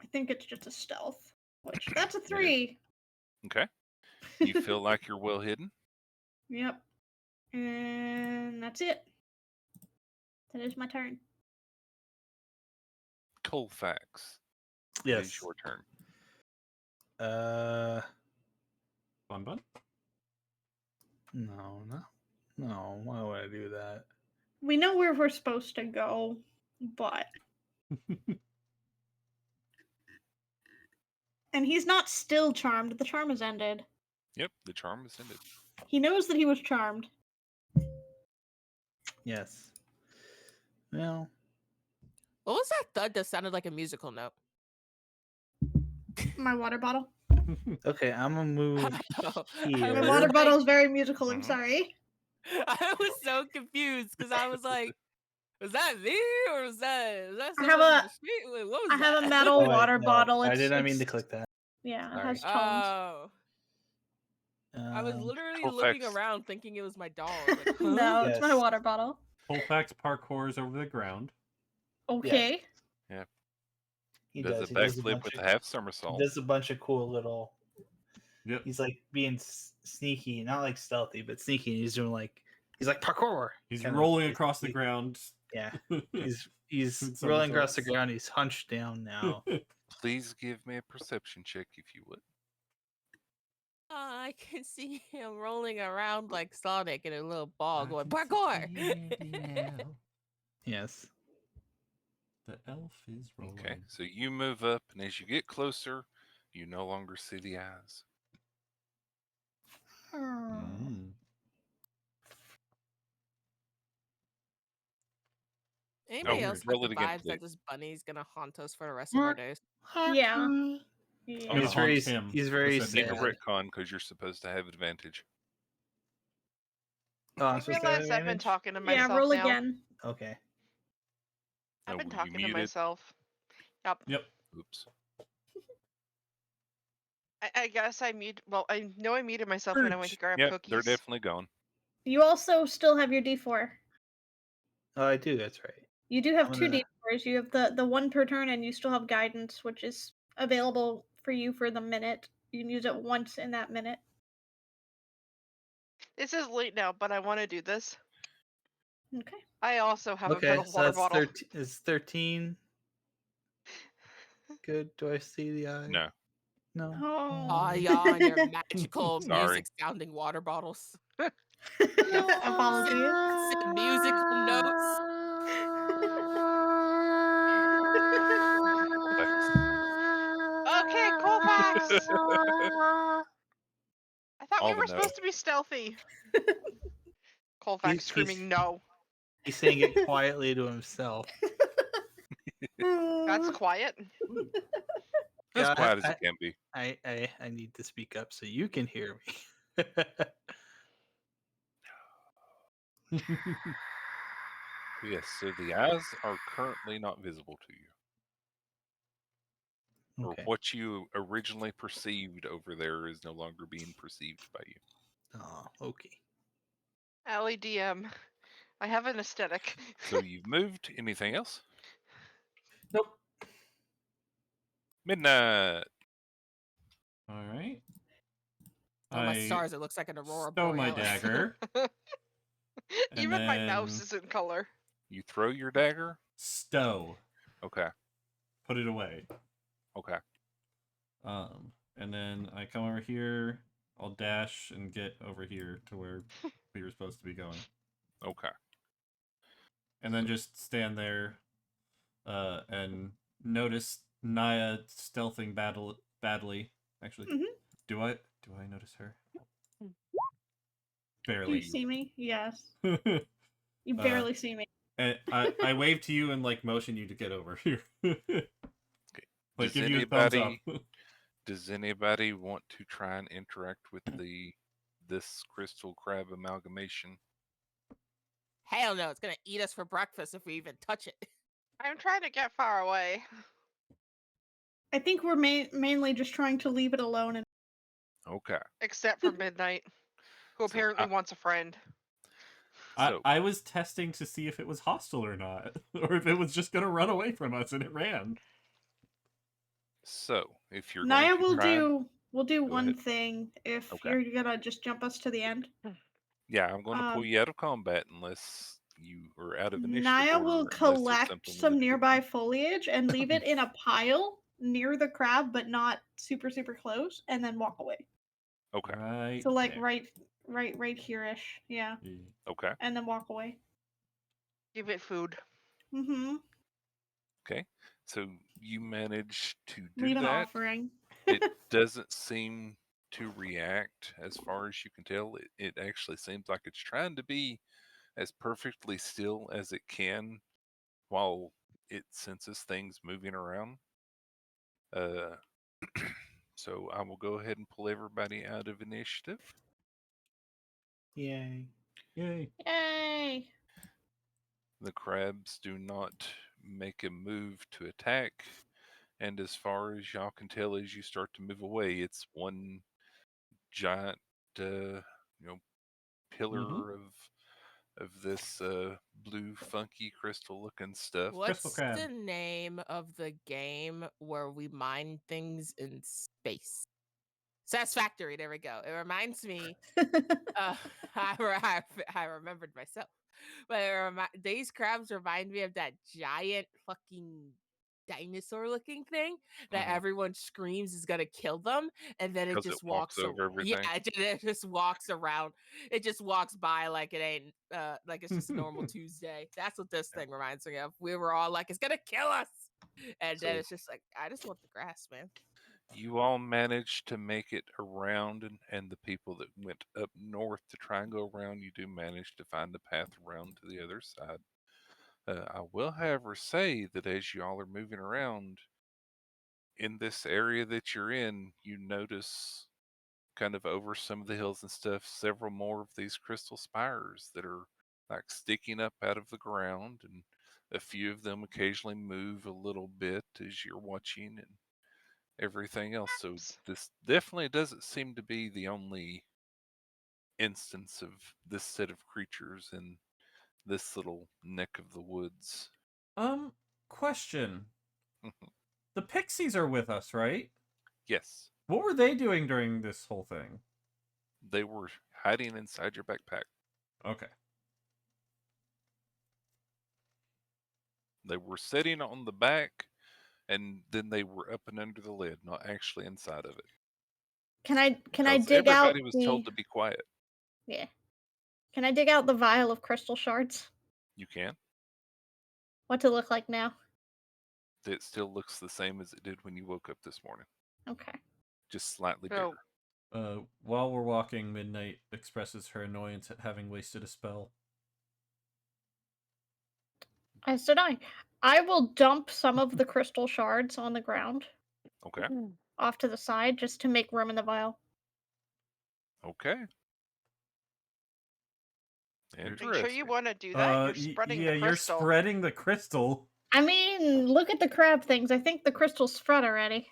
Speaker 6: I think it's just a stealth, which that's a
Speaker 3: It is.
Speaker 6: 3.
Speaker 3: Okay. You feel like you're well hidden.
Speaker 6: Yep. And that's it. That is my turn.
Speaker 3: Colfax. It is
Speaker 4: Yes.
Speaker 3: your turn.
Speaker 5: Bun bun.
Speaker 4: No. Why would I do that?
Speaker 6: We know where we're supposed to go, but and he's not still charmed. The charm has ended.
Speaker 3: Yep, the charm is ended.
Speaker 6: He knows that he was charmed.
Speaker 4: Yes. Well,
Speaker 2: What was that thud that sounded like a musical note?
Speaker 6: My water bottle.
Speaker 4: okay, I'm gonna move
Speaker 2: I
Speaker 4: here.
Speaker 6: My
Speaker 2: was
Speaker 6: water
Speaker 2: like-
Speaker 6: bottle is very musical. I'm
Speaker 3: Mhm.
Speaker 6: sorry.
Speaker 2: I was so confused because I was like, was that me or was that
Speaker 6: I
Speaker 2: someone
Speaker 6: have
Speaker 2: in
Speaker 6: a-
Speaker 2: the street? Wait, what was
Speaker 6: I have a
Speaker 2: that?
Speaker 6: metal
Speaker 4: Oh, wait,
Speaker 6: water
Speaker 4: no,
Speaker 6: bottle.
Speaker 4: I did not mean to
Speaker 6: it's-
Speaker 4: click that.
Speaker 6: Yeah, it
Speaker 4: Sorry.
Speaker 6: has tones.
Speaker 2: Oh, I was
Speaker 4: Um,
Speaker 2: literally
Speaker 3: Colfax.
Speaker 2: looking around thinking it was my dog. Like, huh?
Speaker 6: No, it's my
Speaker 4: Yes.
Speaker 6: water bottle.
Speaker 5: Colfax parkours over the ground.
Speaker 6: Okay.
Speaker 4: he
Speaker 3: does
Speaker 4: does.
Speaker 3: a
Speaker 4: He does a
Speaker 3: backflip
Speaker 4: bunch
Speaker 3: with
Speaker 4: of,
Speaker 3: a half
Speaker 4: he
Speaker 3: somersault.
Speaker 4: does a bunch of cool little.
Speaker 5: Yep.
Speaker 4: He's like being sneaky, not like stealthy, but sneaky. And he's doing he's like parkour.
Speaker 5: He's
Speaker 4: Kinda-
Speaker 5: rolling across the
Speaker 4: he-
Speaker 5: ground.
Speaker 4: Yeah, he's
Speaker 5: With
Speaker 4: rolling across the
Speaker 5: somersaults.
Speaker 4: ground. He's hunched down now.
Speaker 3: Please give me a perception check if you would.
Speaker 2: I can see him rolling around like Sonic in a little ball going, parkour!
Speaker 4: Yes.
Speaker 5: The elf is rolling.
Speaker 3: Okay, so you move up, and as you get closer, you no longer see the eyes.
Speaker 5: Mm.
Speaker 2: Anybody
Speaker 5: Oh,
Speaker 2: else
Speaker 3: roll
Speaker 2: got the
Speaker 3: it again,
Speaker 2: vibes that
Speaker 3: please.
Speaker 2: this bunny's gonna haunt us for the rest of our days?
Speaker 6: Yeah.
Speaker 3: Oh,
Speaker 6: Yeah.
Speaker 5: Gonna
Speaker 4: He's
Speaker 5: haunt
Speaker 4: very
Speaker 5: him
Speaker 4: he's very
Speaker 3: Need
Speaker 5: specifically.
Speaker 3: a
Speaker 4: sad.
Speaker 3: retcon because you're supposed to have advantage.
Speaker 4: Oh, I'm
Speaker 1: I
Speaker 4: supposed to have
Speaker 1: realize I've been
Speaker 4: advantage?
Speaker 1: talking to
Speaker 6: Yeah,
Speaker 1: myself
Speaker 6: roll
Speaker 1: now.
Speaker 6: again.
Speaker 4: Okay.
Speaker 1: I've
Speaker 3: Oh,
Speaker 1: been
Speaker 3: were you
Speaker 1: talking to
Speaker 3: muted?
Speaker 1: myself. Yep.
Speaker 5: Yep.
Speaker 3: Oops.
Speaker 1: I guess I mute. Well, I know I muted myself when I went to grab
Speaker 3: Yep,
Speaker 1: cookies.
Speaker 3: they're definitely gone.
Speaker 6: You also still have your D4.
Speaker 4: Oh, I do. That's right.
Speaker 6: You do have
Speaker 4: I'm
Speaker 6: 2
Speaker 4: gonna-
Speaker 6: D4s. You have the one per turn, and you still have guidance, which is available for you for the minute. You can use it once in that minute.
Speaker 1: This is late now, but I want to do this.
Speaker 6: Okay.
Speaker 1: I also have a
Speaker 4: Okay,
Speaker 1: metal
Speaker 4: so
Speaker 1: water
Speaker 4: that's
Speaker 1: bottle.
Speaker 4: 13. Is 13 good? Do I see the eye?
Speaker 3: No.
Speaker 4: No.
Speaker 6: Oh.
Speaker 2: Aw, y'all and your magical
Speaker 3: Sorry.
Speaker 2: music sounding water bottles.
Speaker 6: Apologies.
Speaker 2: Some musical notes.
Speaker 1: Okay, Colfax. I thought
Speaker 3: All
Speaker 1: we
Speaker 3: the
Speaker 1: were
Speaker 3: no.
Speaker 1: supposed to be stealthy. Colfax
Speaker 4: He's-
Speaker 1: screaming no.
Speaker 4: He's saying it quietly to himself.
Speaker 1: That's quiet.
Speaker 3: As
Speaker 4: Yeah,
Speaker 3: quiet as it can be.
Speaker 4: I need to speak up so you can hear me.
Speaker 3: Yes, so the eyes are currently not visible to you.
Speaker 4: Okay.
Speaker 3: Or what you originally perceived over there is no longer being perceived by you.
Speaker 4: Oh, okay.
Speaker 1: Allie DM. I have an aesthetic.
Speaker 3: So you've moved. Anything else?
Speaker 4: Nope.
Speaker 3: Midnight.
Speaker 5: All right.
Speaker 2: Oh my
Speaker 5: I
Speaker 2: stars! It looks like an aurora
Speaker 5: stow my
Speaker 2: borealis.
Speaker 5: dagger. And
Speaker 1: Even my mouse
Speaker 5: then-
Speaker 1: is in color.
Speaker 3: You throw your dagger.
Speaker 5: Stow.
Speaker 3: Okay.
Speaker 5: Put it away.
Speaker 3: Okay.
Speaker 5: And then I come over here. I'll dash and get over here to where we were supposed to be going.
Speaker 3: Okay.
Speaker 5: And then just stand there and notice Naya stealthing badly. Actually,
Speaker 6: Mhm.
Speaker 5: do I notice her?
Speaker 6: Do
Speaker 5: Barely.
Speaker 6: you see me? Yes.
Speaker 5: And
Speaker 6: You barely see me.
Speaker 5: I wave to you and like motion you to get over here. Like
Speaker 3: Does
Speaker 5: give you a thumbs up.
Speaker 3: Does anybody want to try and interact with this crystal crab amalgamation?
Speaker 2: Hell no, it's gonna eat us for breakfast if we even touch it.
Speaker 1: I'm trying to get far away.
Speaker 6: I think we're mainly just trying to leave it alone. And
Speaker 3: Okay.
Speaker 1: Except for Midnight, who
Speaker 3: So
Speaker 1: apparently wants a friend.
Speaker 3: So
Speaker 5: I was testing to see if it was hostile or not, or if it was just gonna run away from us, and it ran.
Speaker 3: so if you're going
Speaker 6: Naya
Speaker 3: to try and
Speaker 6: will do
Speaker 3: go
Speaker 6: one
Speaker 3: ahead.
Speaker 6: thing if
Speaker 3: Okay.
Speaker 6: you're gonna just jump us to the end.
Speaker 3: Yeah, I'm going to pull
Speaker 6: Um,
Speaker 3: you out of combat unless you are out of initiative
Speaker 6: Naya will
Speaker 3: order, unless there's
Speaker 6: collect
Speaker 3: something we
Speaker 6: some
Speaker 3: need to do.
Speaker 6: nearby foliage and leave it in a pile near the crab, but not super close, and then walk away.
Speaker 3: Okay.
Speaker 5: Right.
Speaker 6: So like
Speaker 5: there.
Speaker 6: right here-ish, yeah,
Speaker 5: Yeah.
Speaker 3: Okay.
Speaker 6: and then walk away.
Speaker 1: Give it food.
Speaker 6: Mm-hmm.
Speaker 3: Okay. So you manage to do
Speaker 6: Leave an
Speaker 3: that.
Speaker 6: offering.
Speaker 3: It doesn't seem to react as far as you can tell. It actually seems like it's trying to be as perfectly still as it can while it senses things moving around. Uh, so I will go ahead and pull everybody out of initiative.
Speaker 4: Yay.
Speaker 5: Yay.
Speaker 6: Yay!
Speaker 3: The crabs do not make a move to attack, and as far as y'all can tell, as you start to move away, it's one giant, pillar of this blue, funky, crystal-looking stuff.
Speaker 5: Crystal
Speaker 2: What's
Speaker 5: crab.
Speaker 2: the name of the game where we mine things in space? Satisfactory. There we go. It reminds me. I remembered myself, but these crabs remind me of that giant fucking dinosaur-looking thing that
Speaker 3: Mhm.
Speaker 2: everyone screams is gonna kill them, and then it
Speaker 3: 'Cause it
Speaker 2: just
Speaker 3: walks over
Speaker 2: Yeah,
Speaker 3: everything.
Speaker 2: it just walks around. It just walks by like it ain't like it's just a normal Tuesday. That's what this thing reminds me of. We were all like, it's gonna kill us, and then
Speaker 3: So
Speaker 2: it's just like, I just want the grass, man.
Speaker 3: you all managed to make it around, and the people that went up north to try and go around, you do manage to find the path around to the other side. I will, however, say that as you all are moving around in this area that you're in, you notice kind of over some of the hills and stuff, several more of these crystal spires that are like sticking up out of the ground, and a few of them occasionally move a little bit as you're watching and everything else. So this definitely doesn't seem to be the only instance of this set of creatures in this little neck of the woods.
Speaker 5: Question. The pixies are with us, right?
Speaker 3: Yes,
Speaker 5: What were they doing during this whole thing?
Speaker 3: they were hiding inside your backpack.
Speaker 5: Okay.
Speaker 3: They were sitting on the back, and then they were up and under the lid, not actually inside of it.
Speaker 6: Can I
Speaker 3: Because
Speaker 6: dig out
Speaker 3: everybody was
Speaker 6: the
Speaker 3: told to be quiet.
Speaker 6: yeah? Can I dig out the vial of crystal shards?
Speaker 3: You can.
Speaker 6: What's it look like now?
Speaker 3: It still looks the same as it did when you woke up this morning,
Speaker 6: Okay.
Speaker 3: just slightly
Speaker 1: So
Speaker 3: bigger.
Speaker 5: While we're walking, Midnight expresses her annoyance at having wasted a spell.
Speaker 6: As did I. I will dump some of the crystal shards on the ground
Speaker 3: Okay.
Speaker 6: off to the side just to make room in the vial.
Speaker 3: Okay.
Speaker 1: are you sure
Speaker 3: Interesting.
Speaker 1: you want to do that? You're spreading
Speaker 5: yeah,
Speaker 1: the
Speaker 5: you're
Speaker 1: crystal.
Speaker 5: spreading the crystal.
Speaker 6: I mean, look at the crab things. I think the crystal's spread already.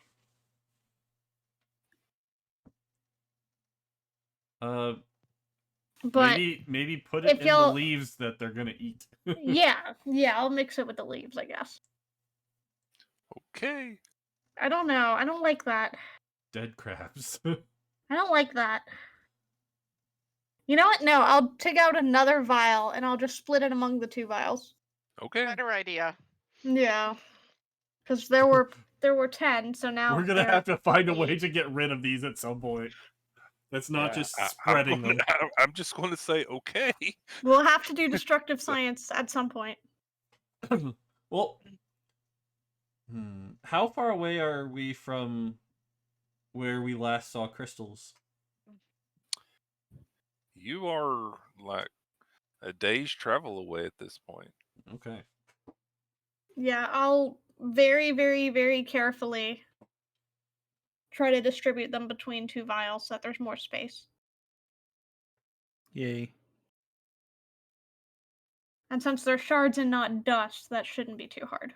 Speaker 5: But
Speaker 6: But
Speaker 5: maybe put it
Speaker 6: if
Speaker 5: in the
Speaker 6: y'all-
Speaker 5: leaves that they're gonna eat.
Speaker 6: yeah, I'll mix it with the leaves, I guess.
Speaker 3: Okay.
Speaker 6: I don't know. I don't like that.
Speaker 5: Dead crabs.
Speaker 6: I don't like that. You know what? No, I'll take out another vial and I'll just split it among the two vials.
Speaker 3: Okay.
Speaker 1: Better idea.
Speaker 6: Yeah, because there were 10, so now
Speaker 5: We're gonna
Speaker 6: there
Speaker 5: have to find a way
Speaker 6: 8.
Speaker 5: to get rid of these at some point. That's not
Speaker 3: Yeah,
Speaker 5: just
Speaker 3: I'm
Speaker 5: spreading them.
Speaker 3: I'm just going to say okay.
Speaker 6: We'll have to do destructive science at some point.
Speaker 5: Well, how far away are we from where we last saw crystals?
Speaker 3: You are like a day's travel away at this point.
Speaker 5: Okay.
Speaker 6: Yeah, I'll very, very, very carefully try to distribute them between 2 vials so that there's more space.
Speaker 4: Yay.
Speaker 6: And since they're shards and not dust, that shouldn't be too hard.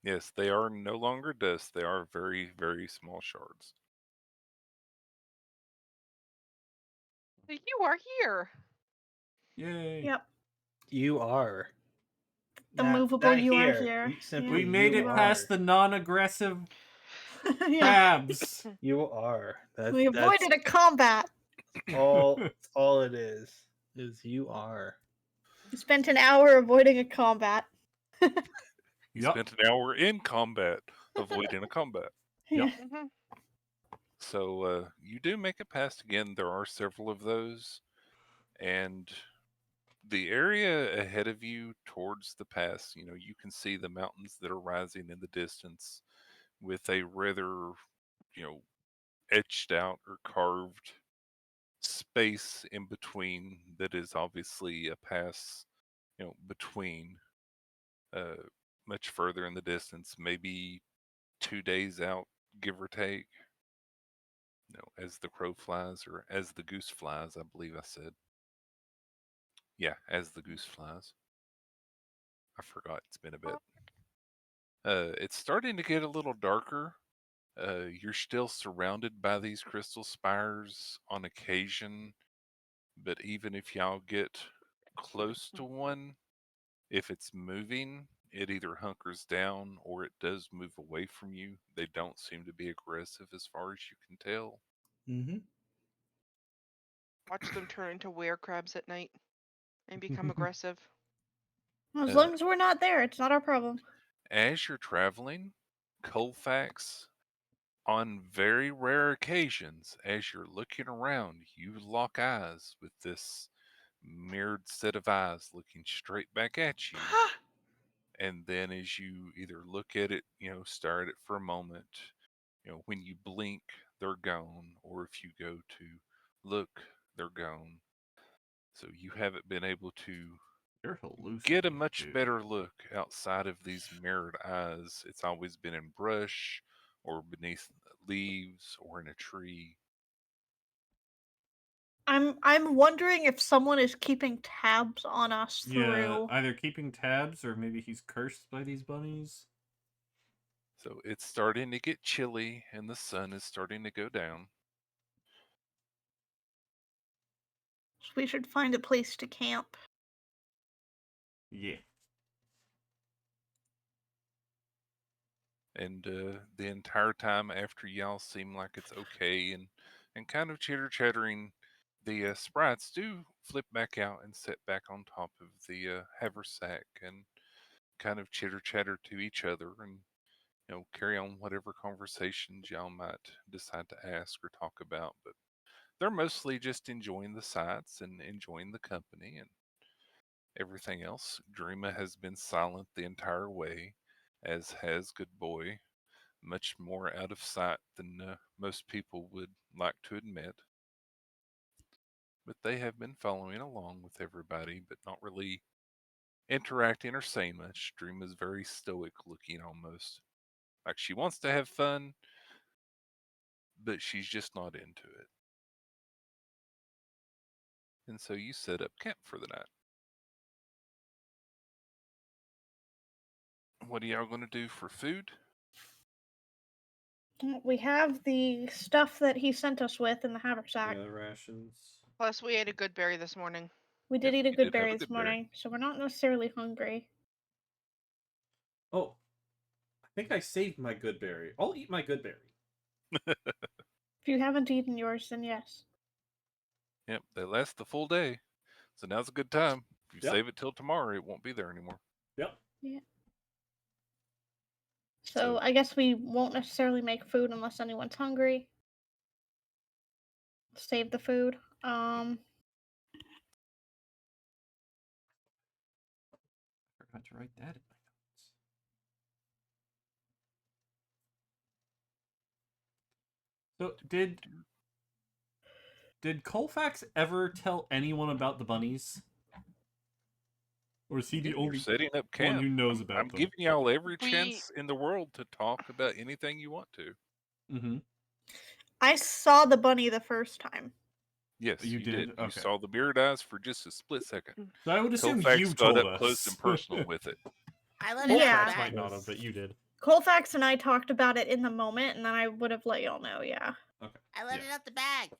Speaker 3: Yes, they are no longer dust. They are very, very small shards.
Speaker 1: You are here.
Speaker 5: Yay.
Speaker 6: Yep.
Speaker 4: You are.
Speaker 6: The
Speaker 4: Not-
Speaker 6: movable
Speaker 4: not
Speaker 6: you are
Speaker 4: here.
Speaker 6: here.
Speaker 4: You- simply
Speaker 5: We
Speaker 6: Yeah.
Speaker 5: made
Speaker 4: you
Speaker 5: it past
Speaker 4: are.
Speaker 5: the non-aggressive
Speaker 6: Yeah.
Speaker 5: crabs.
Speaker 4: You are.
Speaker 6: We
Speaker 4: That's
Speaker 6: avoided a combat.
Speaker 4: all it is you are.
Speaker 6: We spent an hour avoiding a combat.
Speaker 3: You
Speaker 5: Yup.
Speaker 3: spent an hour in combat, avoiding a combat.
Speaker 5: Yep.
Speaker 6: Yeah.
Speaker 1: Mhm.
Speaker 3: So you do make it past again. There are several of those, and the area ahead of you towards the pass, you can see the mountains that are rising in the distance with a rather, etched out or carved space in between that is obviously a pass, between uh, much further in the distance, maybe 2 days out, give or take. As the crow flies, or as the goose flies, I believe I said. Yeah, as the goose flies. I forgot. It's been a bit. It's starting to get a little darker. You're still surrounded by these crystal spires on occasion, but even if y'all get close to one, if it's moving, it either hunkers down or it does move away from you. They don't seem to be aggressive as far as you can tell.
Speaker 4: Mm-hmm.
Speaker 1: Watch them turn into were crabs at night and become aggressive.
Speaker 6: As
Speaker 3: Uh,
Speaker 6: long as we're not there, it's not our problem.
Speaker 3: As you're traveling, Colfax, on very rare occasions, as you're looking around, you lock eyes with this mirrored set of eyes looking straight back at you. And then as you either look at it, stare at it for a moment, when you blink, they're gone. Or if you go to look, they're gone. So you haven't been able to
Speaker 5: You're
Speaker 3: get a
Speaker 5: hallucinating,
Speaker 3: much
Speaker 5: dude.
Speaker 3: better look outside of these mirrored eyes. It's always been in brush or beneath leaves or in a tree.
Speaker 6: I'm wondering if someone is keeping tabs on us
Speaker 5: Yeah,
Speaker 6: through.
Speaker 5: either keeping tabs or maybe he's cursed by these bunnies.
Speaker 3: So it's starting to get chilly and the sun is starting to go down.
Speaker 6: We should find a place to camp.
Speaker 5: Yeah.
Speaker 3: And the entire time after y'all seem like it's okay and kind of chitter chattering, the sprites do flip back out and sit back on top of the haversack and kind of chitter chatter to each other and carry on whatever conversations y'all might decide to ask or talk about. But they're mostly just enjoying the sights and enjoying the company and everything else. Dreama has been silent the entire way, as has Good Boy, much more out of sight than most people would like to admit. But they have been following along with everybody, but not really interacting or saying much. Dreama's very stoic looking almost. Like she wants to have fun, but she's just not into it. And so you set up camp for the night. What are y'all going to do for food?
Speaker 6: We have the stuff that he sent us with in the haversack.
Speaker 5: Yeah, rations.
Speaker 1: Plus, we ate a good berry this morning.
Speaker 6: We did
Speaker 3: Yep,
Speaker 6: eat a
Speaker 3: you
Speaker 6: good
Speaker 3: did have
Speaker 6: berry
Speaker 3: a
Speaker 6: this
Speaker 3: good berry.
Speaker 6: morning, so we're not necessarily hungry.
Speaker 5: Oh, I think I saved my good berry. I'll eat my good berry.
Speaker 6: If you haven't eaten yours, then yes.
Speaker 3: Yep, they last the full day. So now's a good time. If you
Speaker 5: Yep.
Speaker 3: save it till tomorrow, it won't be there anymore.
Speaker 5: Yep.
Speaker 6: Yeah. So
Speaker 3: So-
Speaker 6: I guess we won't necessarily make food unless anyone's hungry. Save the food.
Speaker 5: I forgot to write that in my notes. So did Colfax ever tell anyone about the bunnies? Or is he the
Speaker 3: You're
Speaker 5: only
Speaker 3: setting up
Speaker 5: one
Speaker 3: camp.
Speaker 5: who knows
Speaker 3: I'm
Speaker 5: about them?
Speaker 3: giving y'all every
Speaker 1: We-
Speaker 3: chance in the world to talk about anything you want to.
Speaker 5: Mm-hmm.
Speaker 6: I saw the bunny the first time.
Speaker 3: Yes,
Speaker 5: You
Speaker 3: you
Speaker 5: did?
Speaker 3: You
Speaker 5: Okay.
Speaker 3: saw the beard eyes for just a split second.
Speaker 5: So I would assume
Speaker 3: Colfax
Speaker 5: you
Speaker 3: got
Speaker 5: told
Speaker 3: up
Speaker 5: us.
Speaker 3: close and personal with it.
Speaker 2: I let it out
Speaker 6: Yeah.
Speaker 2: the
Speaker 5: Colfax might
Speaker 2: bag.
Speaker 5: not have, but you did.
Speaker 6: Colfax and I talked about it in the moment, and then I would have let y'all know. Yeah.
Speaker 5: Okay.
Speaker 2: I let
Speaker 5: Yeah.
Speaker 2: it out the bag.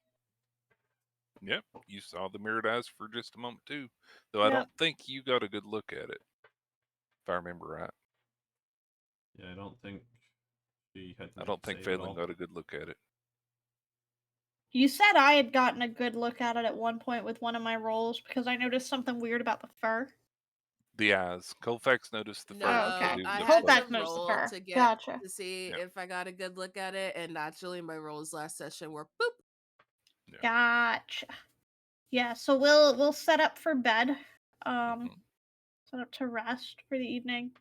Speaker 3: Yep, you saw the mirrored eyes for just a moment too. Though I
Speaker 6: Yep.
Speaker 3: don't think you got a good look at it, if I remember right.
Speaker 5: Yeah, I don't think she had.
Speaker 3: I don't think
Speaker 5: save at
Speaker 3: Phelan
Speaker 5: all.
Speaker 3: got a good look at it.
Speaker 6: You said I had gotten a good look at it at one point with one of my rolls because I noticed something weird about the fur.
Speaker 3: The eyes. Colfax noticed the
Speaker 2: No,
Speaker 3: fur.
Speaker 6: Oh, okay.
Speaker 3: It
Speaker 2: I
Speaker 3: looked
Speaker 2: had
Speaker 6: Colfax
Speaker 2: to
Speaker 3: like-
Speaker 6: knows the
Speaker 2: roll
Speaker 6: fur.
Speaker 2: to get
Speaker 6: Gotcha.
Speaker 2: to see
Speaker 3: Yeah.
Speaker 2: if I got a good look at it, and naturally my rolls last session were boop.
Speaker 6: Gotcha. Yeah, so we'll set up for bed.
Speaker 3: Mhm.
Speaker 6: Set up to rest for the evening.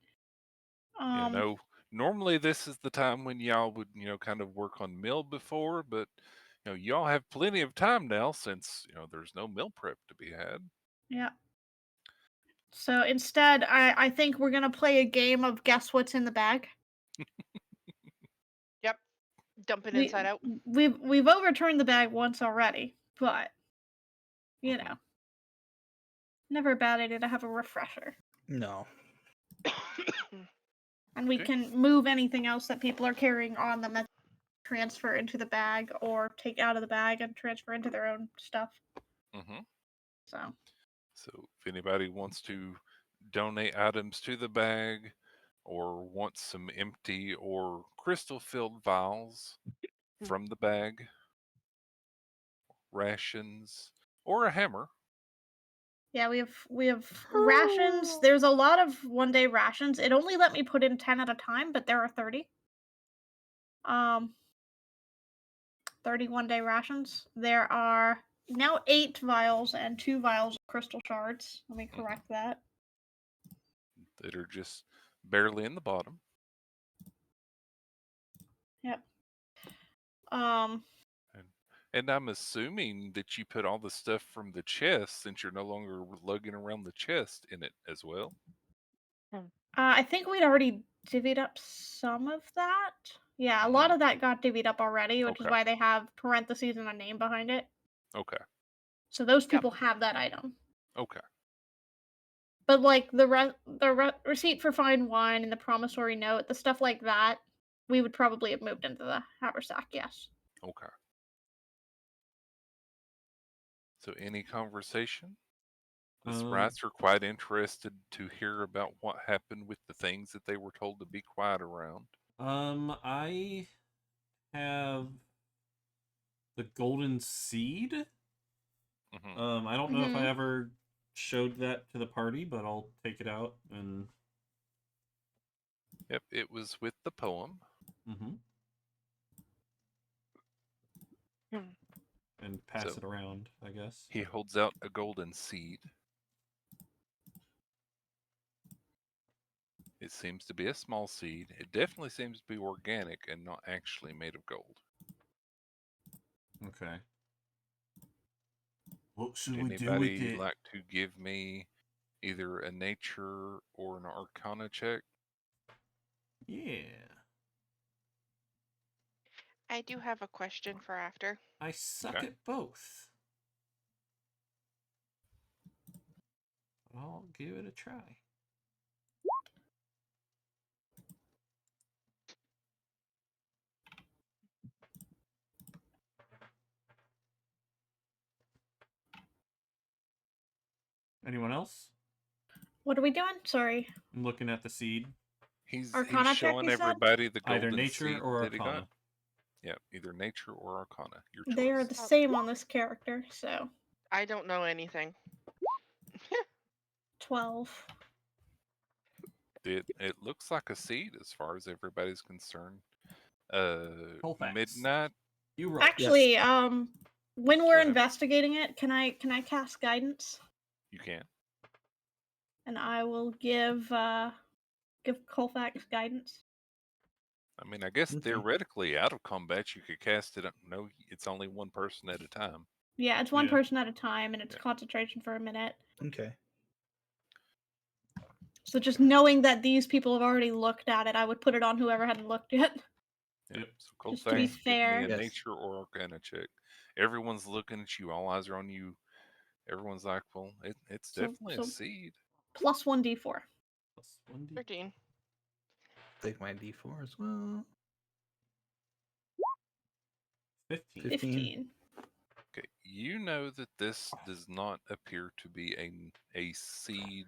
Speaker 3: Yeah, no. Normally, this is the time when y'all would, kind of work on meal before, but y'all have plenty of time now since there's no meal prep to be had.
Speaker 6: Yeah. So instead, I think we're gonna play a game of guess what's in the bag.
Speaker 1: Yep. Dumping
Speaker 6: We-
Speaker 1: inside out.
Speaker 6: We've overturned the bag once already, but you
Speaker 3: Mhm.
Speaker 6: know, never a bad idea to have a refresher.
Speaker 4: No.
Speaker 6: And we
Speaker 3: Okay.
Speaker 6: can move anything else that people are carrying on them and transfer into the bag or take out of the bag and transfer into their own stuff.
Speaker 3: hmm
Speaker 6: So
Speaker 3: So if anybody wants to donate items to the bag or wants some empty or crystal-filled vials from the bag, rations, or a hammer.
Speaker 6: yeah, we have rations. There's a lot of 1-day rations. It only let me put in 10 at a time, but there are 30. 31-day rations. There are now 8 vials and 2 vials of crystal shards. Let me correct that.
Speaker 3: That are just barely in the bottom.
Speaker 6: Yep. Um
Speaker 3: And I'm assuming that you put all the stuff from the chest, since you're no longer lugging around the chest, in it as well.
Speaker 6: I think we'd already divvied up some of that. Yeah, a lot of that got divvied up already, which is
Speaker 3: Okay.
Speaker 6: why they have parentheses and a name behind it.
Speaker 3: Okay.
Speaker 6: So those
Speaker 1: Yep.
Speaker 6: people have that item.
Speaker 3: Okay.
Speaker 6: But like the receipt for fine wine and the promissory note, the stuff like that, we would probably have moved into the haversack. Yes.
Speaker 3: Okay. So any conversation? The sprites are quite interested to hear about what happened with the things that they were told to be quiet around.
Speaker 5: I have the golden seed.
Speaker 3: Mhm.
Speaker 5: I don't know if I
Speaker 6: Mhm.
Speaker 5: ever showed that to the party, but I'll take it out and
Speaker 3: Yep, it was with the poem.
Speaker 5: and pass
Speaker 3: So-
Speaker 5: it around, I guess.
Speaker 3: He holds out a golden seed. It seems to be a small seed. It definitely seems to be organic and not actually made of gold.
Speaker 5: Okay. What should
Speaker 3: Would
Speaker 5: we do with
Speaker 3: anybody
Speaker 5: it?
Speaker 3: like to give me either a nature or an arcana check?
Speaker 5: Yeah.
Speaker 1: I do have a question for after.
Speaker 5: I suck
Speaker 3: Okay.
Speaker 5: at both. I'll give it a try. Anyone else?
Speaker 6: What are we doing? Sorry.
Speaker 5: I'm looking at the seed.
Speaker 3: He's
Speaker 6: Arcana check,
Speaker 3: showing
Speaker 6: you said?
Speaker 3: everybody the
Speaker 5: Either
Speaker 3: golden
Speaker 5: nature
Speaker 3: seed
Speaker 5: or
Speaker 3: that he got.
Speaker 5: arcana.
Speaker 3: Yeah, either nature or arcana. Your choice.
Speaker 6: They are the
Speaker 1: Oh.
Speaker 6: same on this character, so
Speaker 1: I don't know anything.
Speaker 6: 12.
Speaker 3: It looks like a seed as far as everybody's concerned.
Speaker 5: Colfax.
Speaker 3: Midnight.
Speaker 5: You roll.
Speaker 6: Actually, when we're
Speaker 3: ahead.
Speaker 6: investigating it, can I cast guidance?
Speaker 3: You can.
Speaker 6: And I will give Colfax guidance.
Speaker 3: I mean, I guess
Speaker 4: Okay.
Speaker 3: theoretically, out of combat, you could cast it. No, it's only one person at a time.
Speaker 6: Yeah, it's one
Speaker 5: Yeah.
Speaker 6: person at a time, and it's
Speaker 3: Yeah.
Speaker 6: concentration for a minute.
Speaker 4: Okay.
Speaker 6: So just knowing that these people have already looked at it, I would put it on whoever hadn't looked yet.
Speaker 3: Yep.
Speaker 5: Yep.
Speaker 3: So cold
Speaker 6: Just to be
Speaker 3: things, give me
Speaker 6: fair.
Speaker 3: a
Speaker 4: Yes.
Speaker 3: nature or arcana check. Everyone's looking at you. All eyes are on you. Everyone's like, well, it's
Speaker 6: So
Speaker 3: definitely a seed.
Speaker 6: plus 1d4.
Speaker 5: Plus 1d.
Speaker 1: 13.
Speaker 4: Take my D4 as well.
Speaker 5: 15.
Speaker 6: 15.
Speaker 3: Okay, you know that this does not appear to be a seed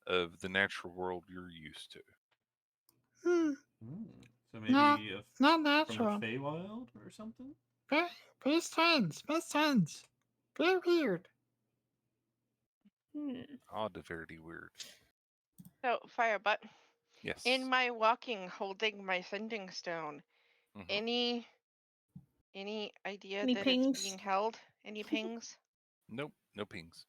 Speaker 3: of the natural world you're used to.
Speaker 5: So
Speaker 7: No,
Speaker 5: maybe
Speaker 7: it's not
Speaker 5: from the
Speaker 7: natural.
Speaker 5: Feywild or something?
Speaker 7: Very, very strange. Very strange. Very weird.
Speaker 6: Hmm.
Speaker 3: Odd, very weird.
Speaker 1: So, Firebutt,
Speaker 3: Yes.
Speaker 1: in my walking, holding my sending stone,
Speaker 3: Mhm.
Speaker 1: any idea
Speaker 6: Any
Speaker 1: that
Speaker 6: pings?
Speaker 1: it's being held? Any pings?
Speaker 3: Nope, no pings.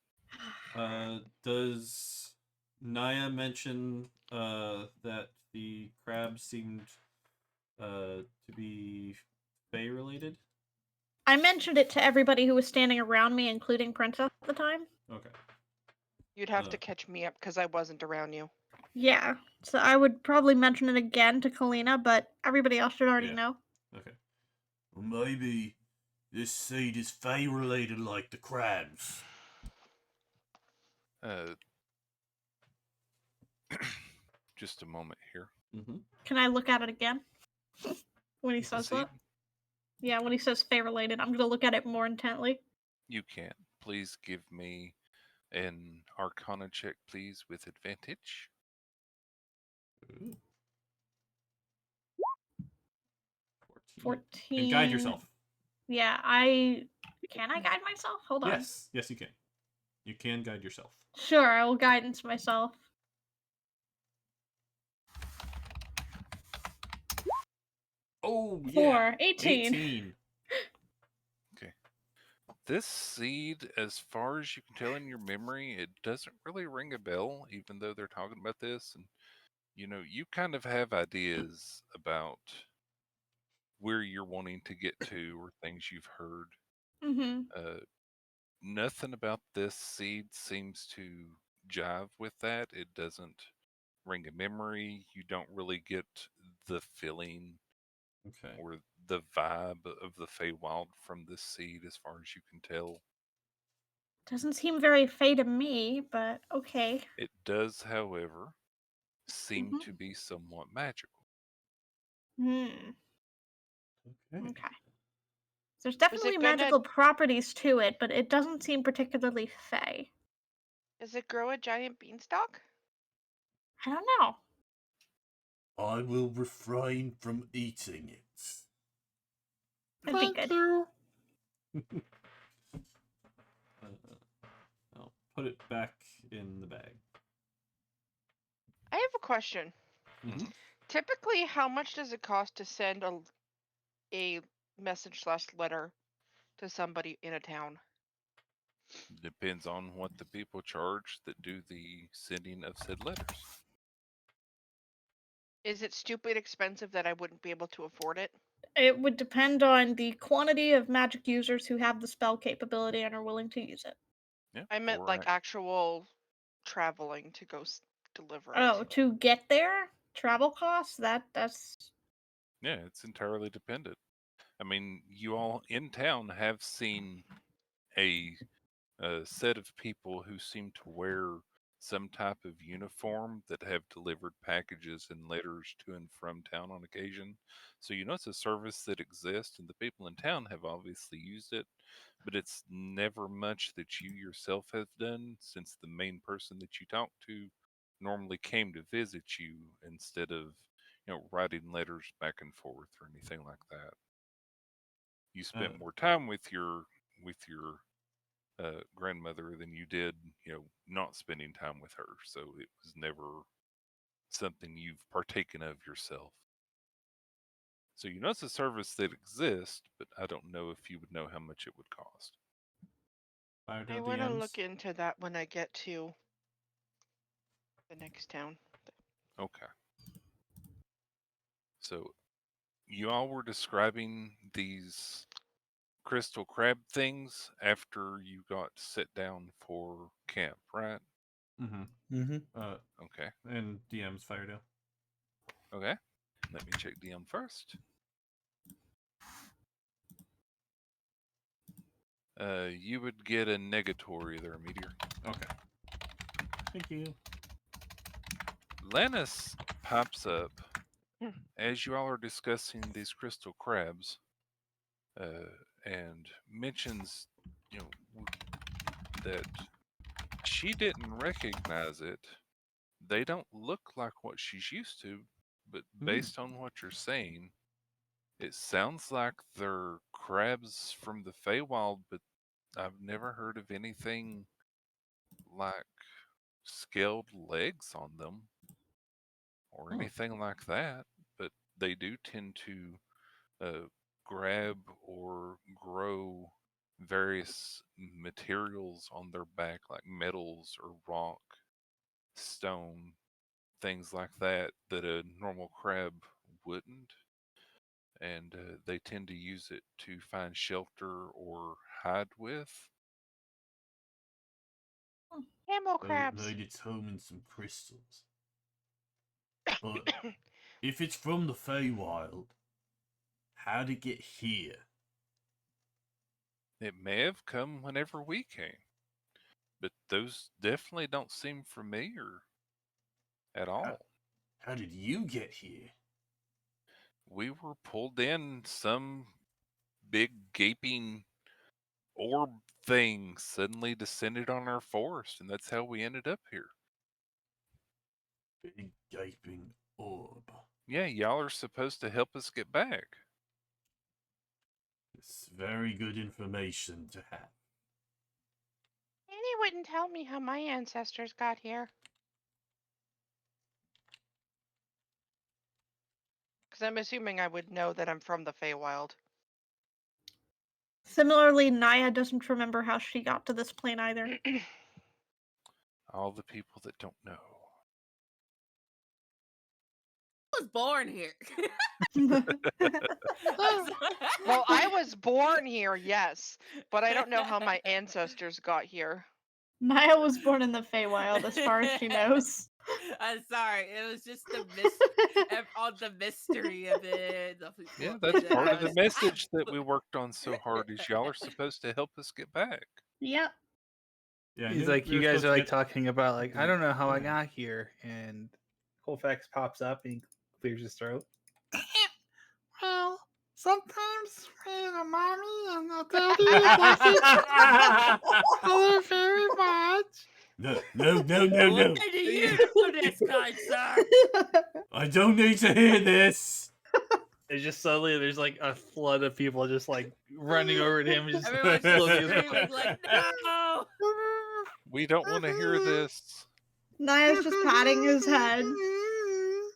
Speaker 5: Does Naya mention that the crab seemed to be Fey related?
Speaker 6: I mentioned it to everybody who was standing around me, including Princess at the time.
Speaker 5: Okay.
Speaker 1: You'd have
Speaker 5: Uh.
Speaker 1: to catch me up because I wasn't around you.
Speaker 6: Yeah, so I would probably mention it again to Kalina, but everybody else should already
Speaker 5: Yeah.
Speaker 6: know.
Speaker 5: Okay. Well, maybe this seed is Fey related like the crabs.
Speaker 3: Uh, just a moment here.
Speaker 5: Mm-hmm.
Speaker 6: Can I look at it again? When he
Speaker 3: The
Speaker 6: says
Speaker 3: seed?
Speaker 6: that? Yeah, when he says Fey related, I'm gonna look at it more intently.
Speaker 3: You can't. Please give me an arcana check, please, with advantage.
Speaker 6: 14.
Speaker 5: And guide yourself.
Speaker 6: Yeah, Can I guide myself? Hold on.
Speaker 5: Yes, you can. You can guide yourself.
Speaker 6: Sure, I will guidance myself.
Speaker 5: Oh,
Speaker 6: 4. 18.
Speaker 5: 18.
Speaker 3: This seed, as far as you can tell in your memory, it doesn't really ring a bell, even though they're talking about this. And, you kind of have ideas about where you're wanting to get to or things you've heard.
Speaker 6: Mm-hmm.
Speaker 3: Nothing about this seed seems to jive with that. It doesn't ring a memory. You don't really get the feeling
Speaker 5: Okay.
Speaker 3: or the vibe of the Feywild from this seed, as far as you can tell.
Speaker 6: Doesn't seem very Fey to me, but okay.
Speaker 3: It does, however, seem
Speaker 6: Mhm.
Speaker 3: to be somewhat magical.
Speaker 6: Hmm.
Speaker 5: Okay.
Speaker 6: Okay. There's definitely
Speaker 1: gonna-
Speaker 6: magical properties to it, but it doesn't seem particularly Fey.
Speaker 1: Does it grow a giant beanstalk?
Speaker 6: I don't know.
Speaker 5: I will refrain from eating it.
Speaker 6: That'd be
Speaker 7: Thank
Speaker 6: good.
Speaker 7: you.
Speaker 5: I'll put it back in the bag.
Speaker 1: I have a question.
Speaker 5: Mhm.
Speaker 1: Typically, how much does it cost to send a message/letter to somebody in a town?
Speaker 3: Depends on what the people charge that do the sending of said letters.
Speaker 1: Is it stupid expensive that I wouldn't be able to afford it?
Speaker 6: It would depend on the quantity of magic users who have the spell capability and are willing to use it.
Speaker 3: Yeah.
Speaker 1: I meant
Speaker 3: or
Speaker 1: like actual traveling to go deliver it.
Speaker 6: Oh, to get there? Travel costs? That's
Speaker 3: yeah, it's entirely dependent. I mean, you all in town have seen a set of people who seem to wear some type of uniform that have delivered packages and letters to and from town on occasion. So it's a service that exists, and the people in town have obviously used it, but it's never much that you yourself have done, since the main person that you talk to normally came to visit you instead of writing letters back and forth or anything like that. You spent more time with your grandmother than you did, not spending time with her. So it was never something you've partaken of yourself. So it's a service that exists, but I don't know if you would know how much it would cost.
Speaker 1: I want to look into that when I get to the next town.
Speaker 3: Okay. So you all were describing these crystal crab things after you got set down for camp, right?
Speaker 5: Mm-hmm.
Speaker 4: Mm-hmm.
Speaker 3: Okay.
Speaker 5: And DM's Firedale.
Speaker 3: Okay. Let me check DM first. You would get a negatory there, Meteor.
Speaker 5: Okay. Thank you.
Speaker 3: Lannis pops up
Speaker 1: Hmm.
Speaker 3: as you all are discussing these crystal crabs, and mentions, that she didn't recognize it. They don't look like what she's used to, but based on what you're saying, it sounds like they're crabs from the Feywild, but I've never heard of anything like scaled legs on them or
Speaker 5: Huh.
Speaker 3: anything like that. But they do tend to grab or grow various materials on their back, like metals or rock, stone, things like that, that a normal crab wouldn't. And they tend to use it to find shelter or hide with.
Speaker 1: Camel crabs.
Speaker 5: Laid its home in some crystals. But if it's from the Feywild, how'd it get here?
Speaker 3: It may have come whenever we came, but those definitely don't seem familiar at all.
Speaker 5: How did you get here?
Speaker 3: We were pulled in some big gaping orb thing suddenly descended on our forest, and that's how we ended up here.
Speaker 5: Big gaping orb.
Speaker 3: Yeah, y'all are supposed to help us get back.
Speaker 5: It's very good information to have.
Speaker 1: Annie wouldn't tell me how my ancestors got here. Because I'm assuming I would know that I'm from the Feywild.
Speaker 6: Similarly, Naya doesn't remember how she got to this plane either.
Speaker 3: All the people that don't know.
Speaker 2: I was born here.
Speaker 1: Well, I was born here, yes, but I don't know how my ancestors got here.
Speaker 6: Naya was born in the Feywild, as far as she knows.
Speaker 2: I'm sorry. It was just the all the mystery of it.
Speaker 3: Yeah, that's part of the message that we worked on so hard is y'all are supposed to help us get back.
Speaker 6: Yep.
Speaker 5: Yeah,
Speaker 4: He's like, you guys are like talking about like, I don't know how I got here, and Colfax pops up and he clears his throat.
Speaker 7: Well, sometimes when a mommy and a daddy doesn't color very much.
Speaker 5: No.
Speaker 2: Why do you do this, kind sir?
Speaker 5: I don't need to hear this.
Speaker 4: It's just suddenly there's like a flood of people just like running over to him. Just
Speaker 2: Everyone's just
Speaker 4: looking at
Speaker 2: screaming like, no!
Speaker 3: We don't want to hear this.
Speaker 6: Naya's just patting his head.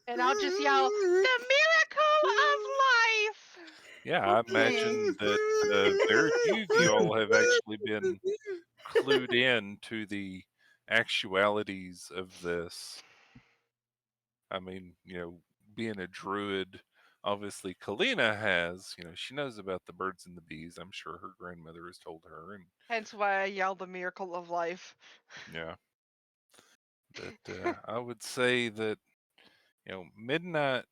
Speaker 1: And I'll just yell, the miracle of life!
Speaker 3: Yeah, I imagine that very few of you all have actually been clued in to the actualities of this. I mean, being a druid, obviously Kalina has, she knows about the birds and the bees. I'm sure her grandmother has told her, and
Speaker 1: Hence why I yelled the miracle of life.
Speaker 3: yeah. But I would say that, Midnight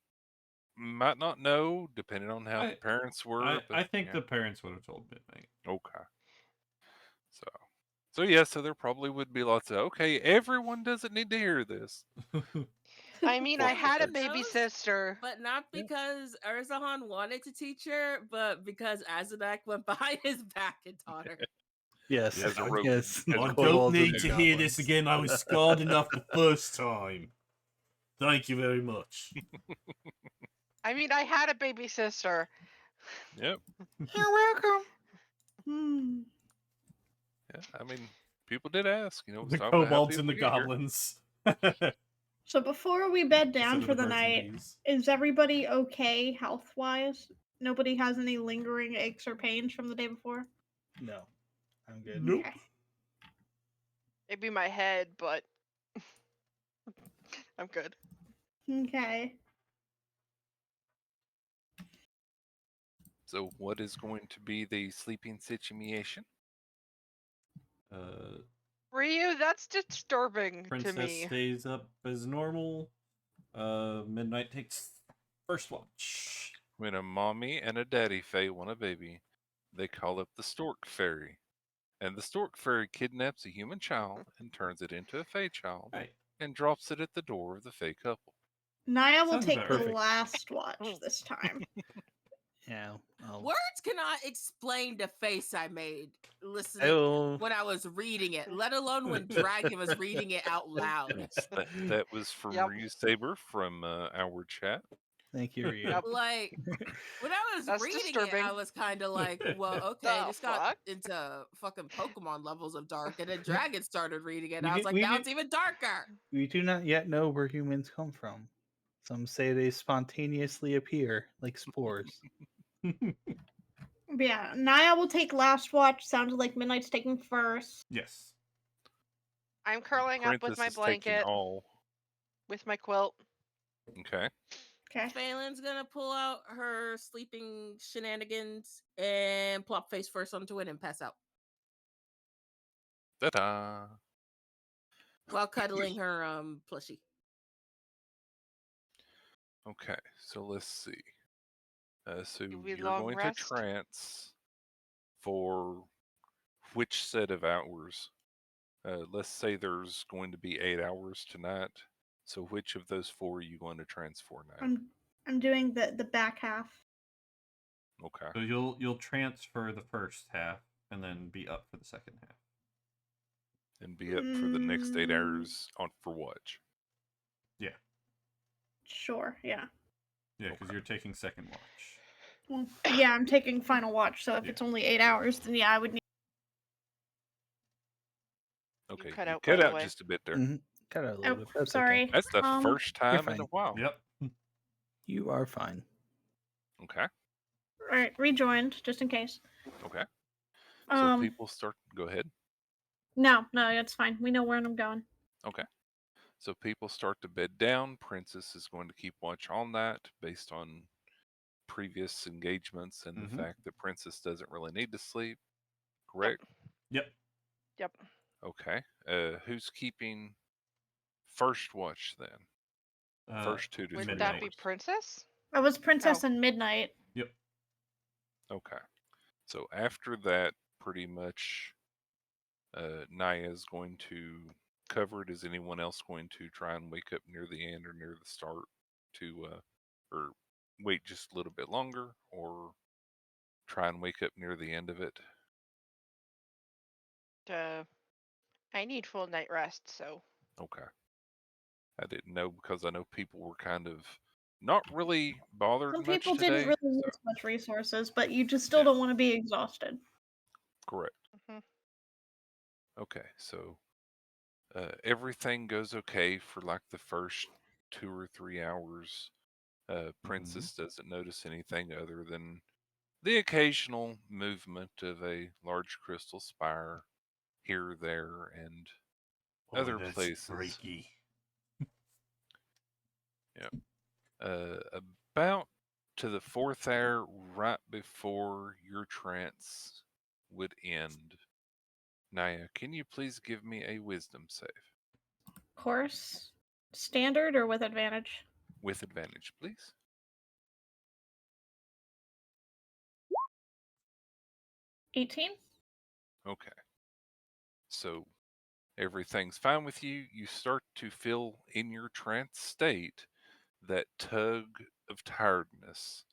Speaker 3: might not know, depending on how the parents were.
Speaker 5: I think the parents would have told Midnight.
Speaker 3: Okay. So there probably would be lots of, okay, everyone doesn't need to hear this.
Speaker 1: I mean, I had a
Speaker 2: Everyone
Speaker 1: baby
Speaker 2: knows,
Speaker 1: sister.
Speaker 2: But not because Urzahan wanted to teach her, but because Azadak went behind his back and taught her.
Speaker 4: Yes,
Speaker 3: As a rogue.
Speaker 4: yes.
Speaker 3: As a
Speaker 5: I
Speaker 3: rogue.
Speaker 5: don't need
Speaker 3: and
Speaker 5: to hear
Speaker 3: goblins.
Speaker 5: this again. I was scarred enough the first time. Thank you very much.
Speaker 1: I mean, I had a baby sister.
Speaker 3: Yep.
Speaker 7: You're welcome.
Speaker 6: Hmm.
Speaker 3: Yeah. I mean, people did ask. Let's
Speaker 5: The
Speaker 3: talk about how
Speaker 5: kobolds and the
Speaker 3: people get here.
Speaker 5: goblins.
Speaker 6: So before we bed down
Speaker 5: Instead of
Speaker 6: for the
Speaker 5: birds and
Speaker 6: night,
Speaker 5: bees.
Speaker 6: is everybody okay health-wise? Nobody has any lingering aches or pains from the day before?
Speaker 4: No, I'm good.
Speaker 5: Nope.
Speaker 6: Okay.
Speaker 1: Maybe my head, but I'm good.
Speaker 6: Okay.
Speaker 3: So, what is going to be the sleeping situation?
Speaker 1: Ryu, that's disturbing to
Speaker 5: Princess
Speaker 1: me.
Speaker 5: stays up as normal. Midnight takes first watch.
Speaker 3: When a mommy and a daddy fae want a baby, they call up the stork fairy. And the stork fairy kidnaps a human child and turns it into a fae child
Speaker 5: Right.
Speaker 3: and drops it at the door of the fae couple.
Speaker 6: Naya will
Speaker 5: Sounds
Speaker 6: take
Speaker 5: about
Speaker 6: the
Speaker 4: right.
Speaker 6: last watch this time.
Speaker 4: Yeah.
Speaker 2: Words cannot explain the face I made listening
Speaker 4: I'll,
Speaker 2: when I was reading it, let alone when Dragon was reading it out loud.
Speaker 3: Yes, that was from
Speaker 1: Yep.
Speaker 3: Ryu Saber from our chat.
Speaker 4: thank you, Ryu.
Speaker 1: Yep.
Speaker 2: Like, when I was
Speaker 1: That's
Speaker 2: reading
Speaker 1: disturbing.
Speaker 2: it, I was kind of like, well, okay,
Speaker 1: The
Speaker 2: this got
Speaker 1: fuck?
Speaker 2: into fucking Pokemon levels of dark. And then Dragon started reading it. And
Speaker 4: We
Speaker 2: I was
Speaker 4: did-
Speaker 2: like,
Speaker 4: we
Speaker 2: now
Speaker 4: did-
Speaker 2: it's even darker.
Speaker 4: We do not yet know where humans come from. Some say they spontaneously appear like spores.
Speaker 6: Yeah, Naya will take last watch. Sounds like Midnight's taking first.
Speaker 5: Yes.
Speaker 1: I'm curling up with
Speaker 3: Princess
Speaker 1: my
Speaker 3: is taking
Speaker 1: blanket,
Speaker 3: all.
Speaker 1: with my quilt.
Speaker 3: Okay.
Speaker 6: Okay.
Speaker 2: Phelan's gonna pull out her sleeping shenanigans and plop face first onto it and pass out
Speaker 3: Ta-da.
Speaker 2: while cuddling her plushie.
Speaker 3: Okay, so let's see. So
Speaker 1: Do we
Speaker 3: you're
Speaker 1: long
Speaker 3: going
Speaker 1: rest?
Speaker 3: to trance for which set of hours? Let's say there's going to be 8 hours tonight. So which of those 4 are you going to trance for now?
Speaker 6: I'm doing the back half.
Speaker 3: Okay.
Speaker 5: So you'll transfer the first half and then be up for the second half.
Speaker 3: And be up for the next 8
Speaker 6: Mm.
Speaker 3: hours on for watch.
Speaker 5: Yeah.
Speaker 6: Sure, yeah.
Speaker 5: Yeah, because
Speaker 3: Okay.
Speaker 5: you're taking second watch.
Speaker 6: Well, yeah, I'm taking final watch, so if
Speaker 5: Yeah.
Speaker 6: it's only 8 hours, then yeah, I would need.
Speaker 3: Okay.
Speaker 1: cut
Speaker 3: You
Speaker 1: out,
Speaker 3: cut
Speaker 1: by the
Speaker 3: out
Speaker 1: way.
Speaker 3: just a bit there.
Speaker 4: Mhm. Cut out a little
Speaker 6: Oh,
Speaker 4: bit. That's
Speaker 6: sorry.
Speaker 4: okay.
Speaker 3: That's the first time in
Speaker 4: fine.
Speaker 3: a while.
Speaker 5: Yep.
Speaker 4: You are fine.
Speaker 3: Okay.
Speaker 6: Alright, rejoined, just in case.
Speaker 3: Okay. So
Speaker 6: Um,
Speaker 3: people start. Go ahead.
Speaker 6: no, it's fine. We know where I'm going.
Speaker 3: Okay. So people start to bed down. Princess is going to keep watch on that based on previous engagements and the
Speaker 5: Mhm.
Speaker 3: fact that Princess doesn't really need to sleep. Correct?
Speaker 5: Yep.
Speaker 1: Yep.
Speaker 3: Okay. Who's keeping first watch then? First 2 to 3
Speaker 1: Wouldn't that be
Speaker 3: hours.
Speaker 1: Princess?
Speaker 6: I was Princess
Speaker 1: Oh.
Speaker 6: and Midnight.
Speaker 5: Yep.
Speaker 3: Okay. So after that, pretty much, Naya is going to cover it. Is anyone else going to try and wake up near the end or near the start to, or wait just a little bit longer, or try and wake up near the end of it?
Speaker 1: I need full night rest, so
Speaker 3: Okay. I didn't know because I know people were kind of not really bothered
Speaker 6: Some
Speaker 3: much
Speaker 6: people didn't
Speaker 3: today.
Speaker 6: really
Speaker 3: So,
Speaker 6: use much resources, but you just still
Speaker 3: yeah,
Speaker 6: don't want to be exhausted.
Speaker 3: correct.
Speaker 1: Mhm.
Speaker 3: Okay, so everything goes okay for like the first 2 or 3 hours. Princess doesn't notice anything other than the occasional movement of a large crystal spire here, there, and other places.
Speaker 5: Freaky.
Speaker 3: Yeah. About to the 4th hour, right before your trance would end. Naya, can you please give me a wisdom save?
Speaker 6: Course, standard or with advantage?
Speaker 3: With advantage, please.
Speaker 6: 18?
Speaker 3: Okay. So everything's fine with you. You start to feel in your trance state that tug of tiredness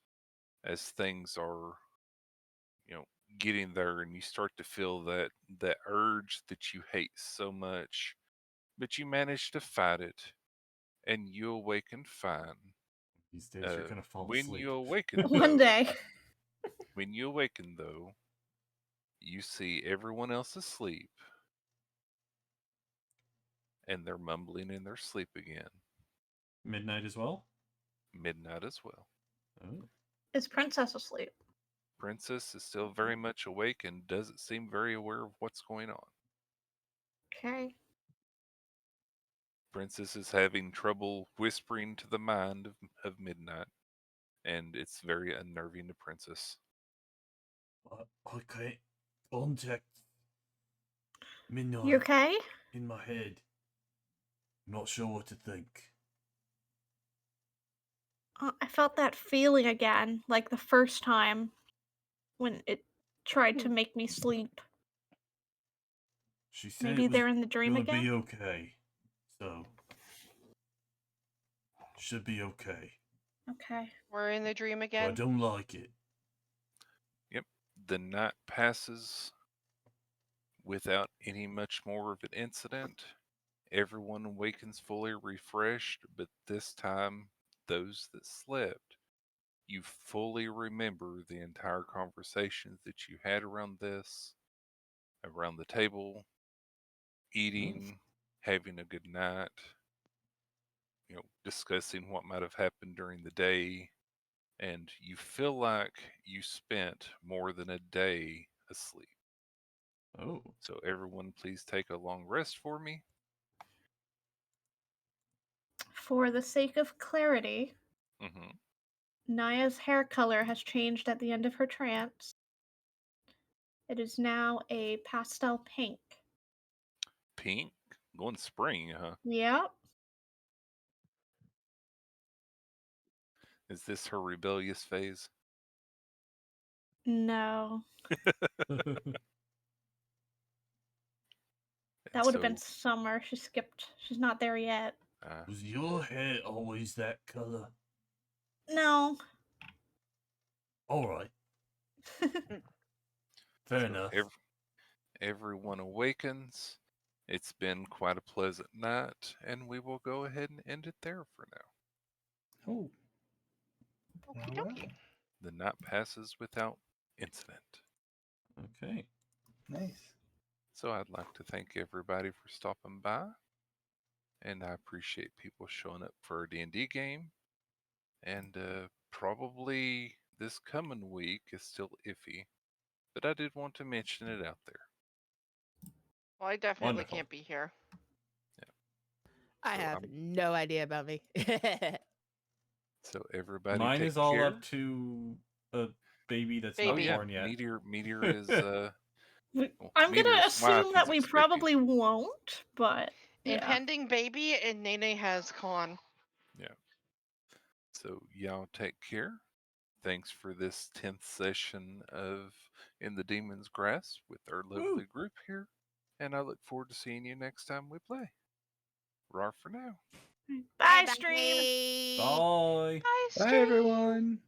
Speaker 3: as things are, getting there, and you start to feel that urge that you hate so much, but you manage to fight it, and you awaken fine.
Speaker 5: These days you're gonna fall
Speaker 3: When
Speaker 5: asleep.
Speaker 3: you awaken,
Speaker 6: One
Speaker 3: though,
Speaker 6: day.
Speaker 3: when you awaken, though, you see everyone else asleep, and they're mumbling in their sleep again.
Speaker 5: Midnight as well.
Speaker 3: Midnight as well.
Speaker 5: Oh.
Speaker 6: Is Princess asleep?
Speaker 3: Princess is still very much awake and doesn't seem very aware of what's going on.
Speaker 6: Okay.
Speaker 3: Princess is having trouble whispering to the mind of Midnight, and it's very unnerving to Princess.
Speaker 5: Okay. Contact. Midnight.
Speaker 6: You okay?
Speaker 5: In my head. Not sure what to think.
Speaker 6: I felt that feeling again, like the first time when it tried to make me sleep.
Speaker 5: She said
Speaker 6: Maybe they're in the dream
Speaker 5: it would
Speaker 6: again?
Speaker 5: be okay. So, should be okay.
Speaker 6: Okay.
Speaker 1: We're in the dream
Speaker 5: But I
Speaker 1: again.
Speaker 5: don't like it.
Speaker 3: Yep. The night passes without any much more of an incident. Everyone awakens fully refreshed, but this time, those that slept, you fully remember the entire conversations that you had around the table, eating, having a good night, discussing what might have happened during the day, and you feel like you spent more than a day asleep.
Speaker 5: Oh.
Speaker 3: So everyone please take a long rest for me.
Speaker 6: For the sake of clarity,
Speaker 3: Hmm.
Speaker 6: Naya's hair color has changed at the end of her trance. It is now a pastel pink.
Speaker 3: Pink? Going spring, huh?
Speaker 6: Yep.
Speaker 3: Is this her rebellious phase?
Speaker 6: No.
Speaker 3: And
Speaker 6: That would have been
Speaker 3: so,
Speaker 6: summer. She skipped. She's not there yet.
Speaker 5: Was your hair always that color?
Speaker 6: No.
Speaker 5: Alright. Fair
Speaker 3: so
Speaker 5: enough.
Speaker 3: everyone awakens. It's been quite a pleasant night, and we will go ahead and end it there for now.
Speaker 4: Oh,
Speaker 1: Okie
Speaker 4: alright.
Speaker 1: dokie.
Speaker 3: The night passes without incident.
Speaker 5: Okay.
Speaker 4: Nice.
Speaker 3: So I'd like to thank everybody for stopping by, and I appreciate people showing up for a D&D game. And probably this coming week is still iffy, but I did want to mention it out there.
Speaker 1: Well, I definitely
Speaker 5: Wonderful.
Speaker 1: can't be here.
Speaker 2: I
Speaker 3: So
Speaker 2: have no idea about me.
Speaker 3: So everybody
Speaker 5: Mine
Speaker 3: take
Speaker 5: is all
Speaker 3: care.
Speaker 5: up to a baby that's
Speaker 1: Baby.
Speaker 3: Oh
Speaker 5: not
Speaker 3: yeah,
Speaker 5: born yet.
Speaker 3: Meteor is well,
Speaker 6: I'm gonna
Speaker 3: Meteor's wife
Speaker 6: assume
Speaker 3: is
Speaker 6: that we
Speaker 3: expecting.
Speaker 6: probably won't, but yeah.
Speaker 1: Impending baby, and Nene has con.
Speaker 3: Yeah. So y'all take care. Thanks for this 10th session of In the Demon's Grass with our lovely group here. And I look forward to seeing you next time we play. Rar for now.
Speaker 6: Bye, stream.
Speaker 5: Bye.
Speaker 1: Bye,
Speaker 4: Bye,
Speaker 1: stream.
Speaker 4: everyone.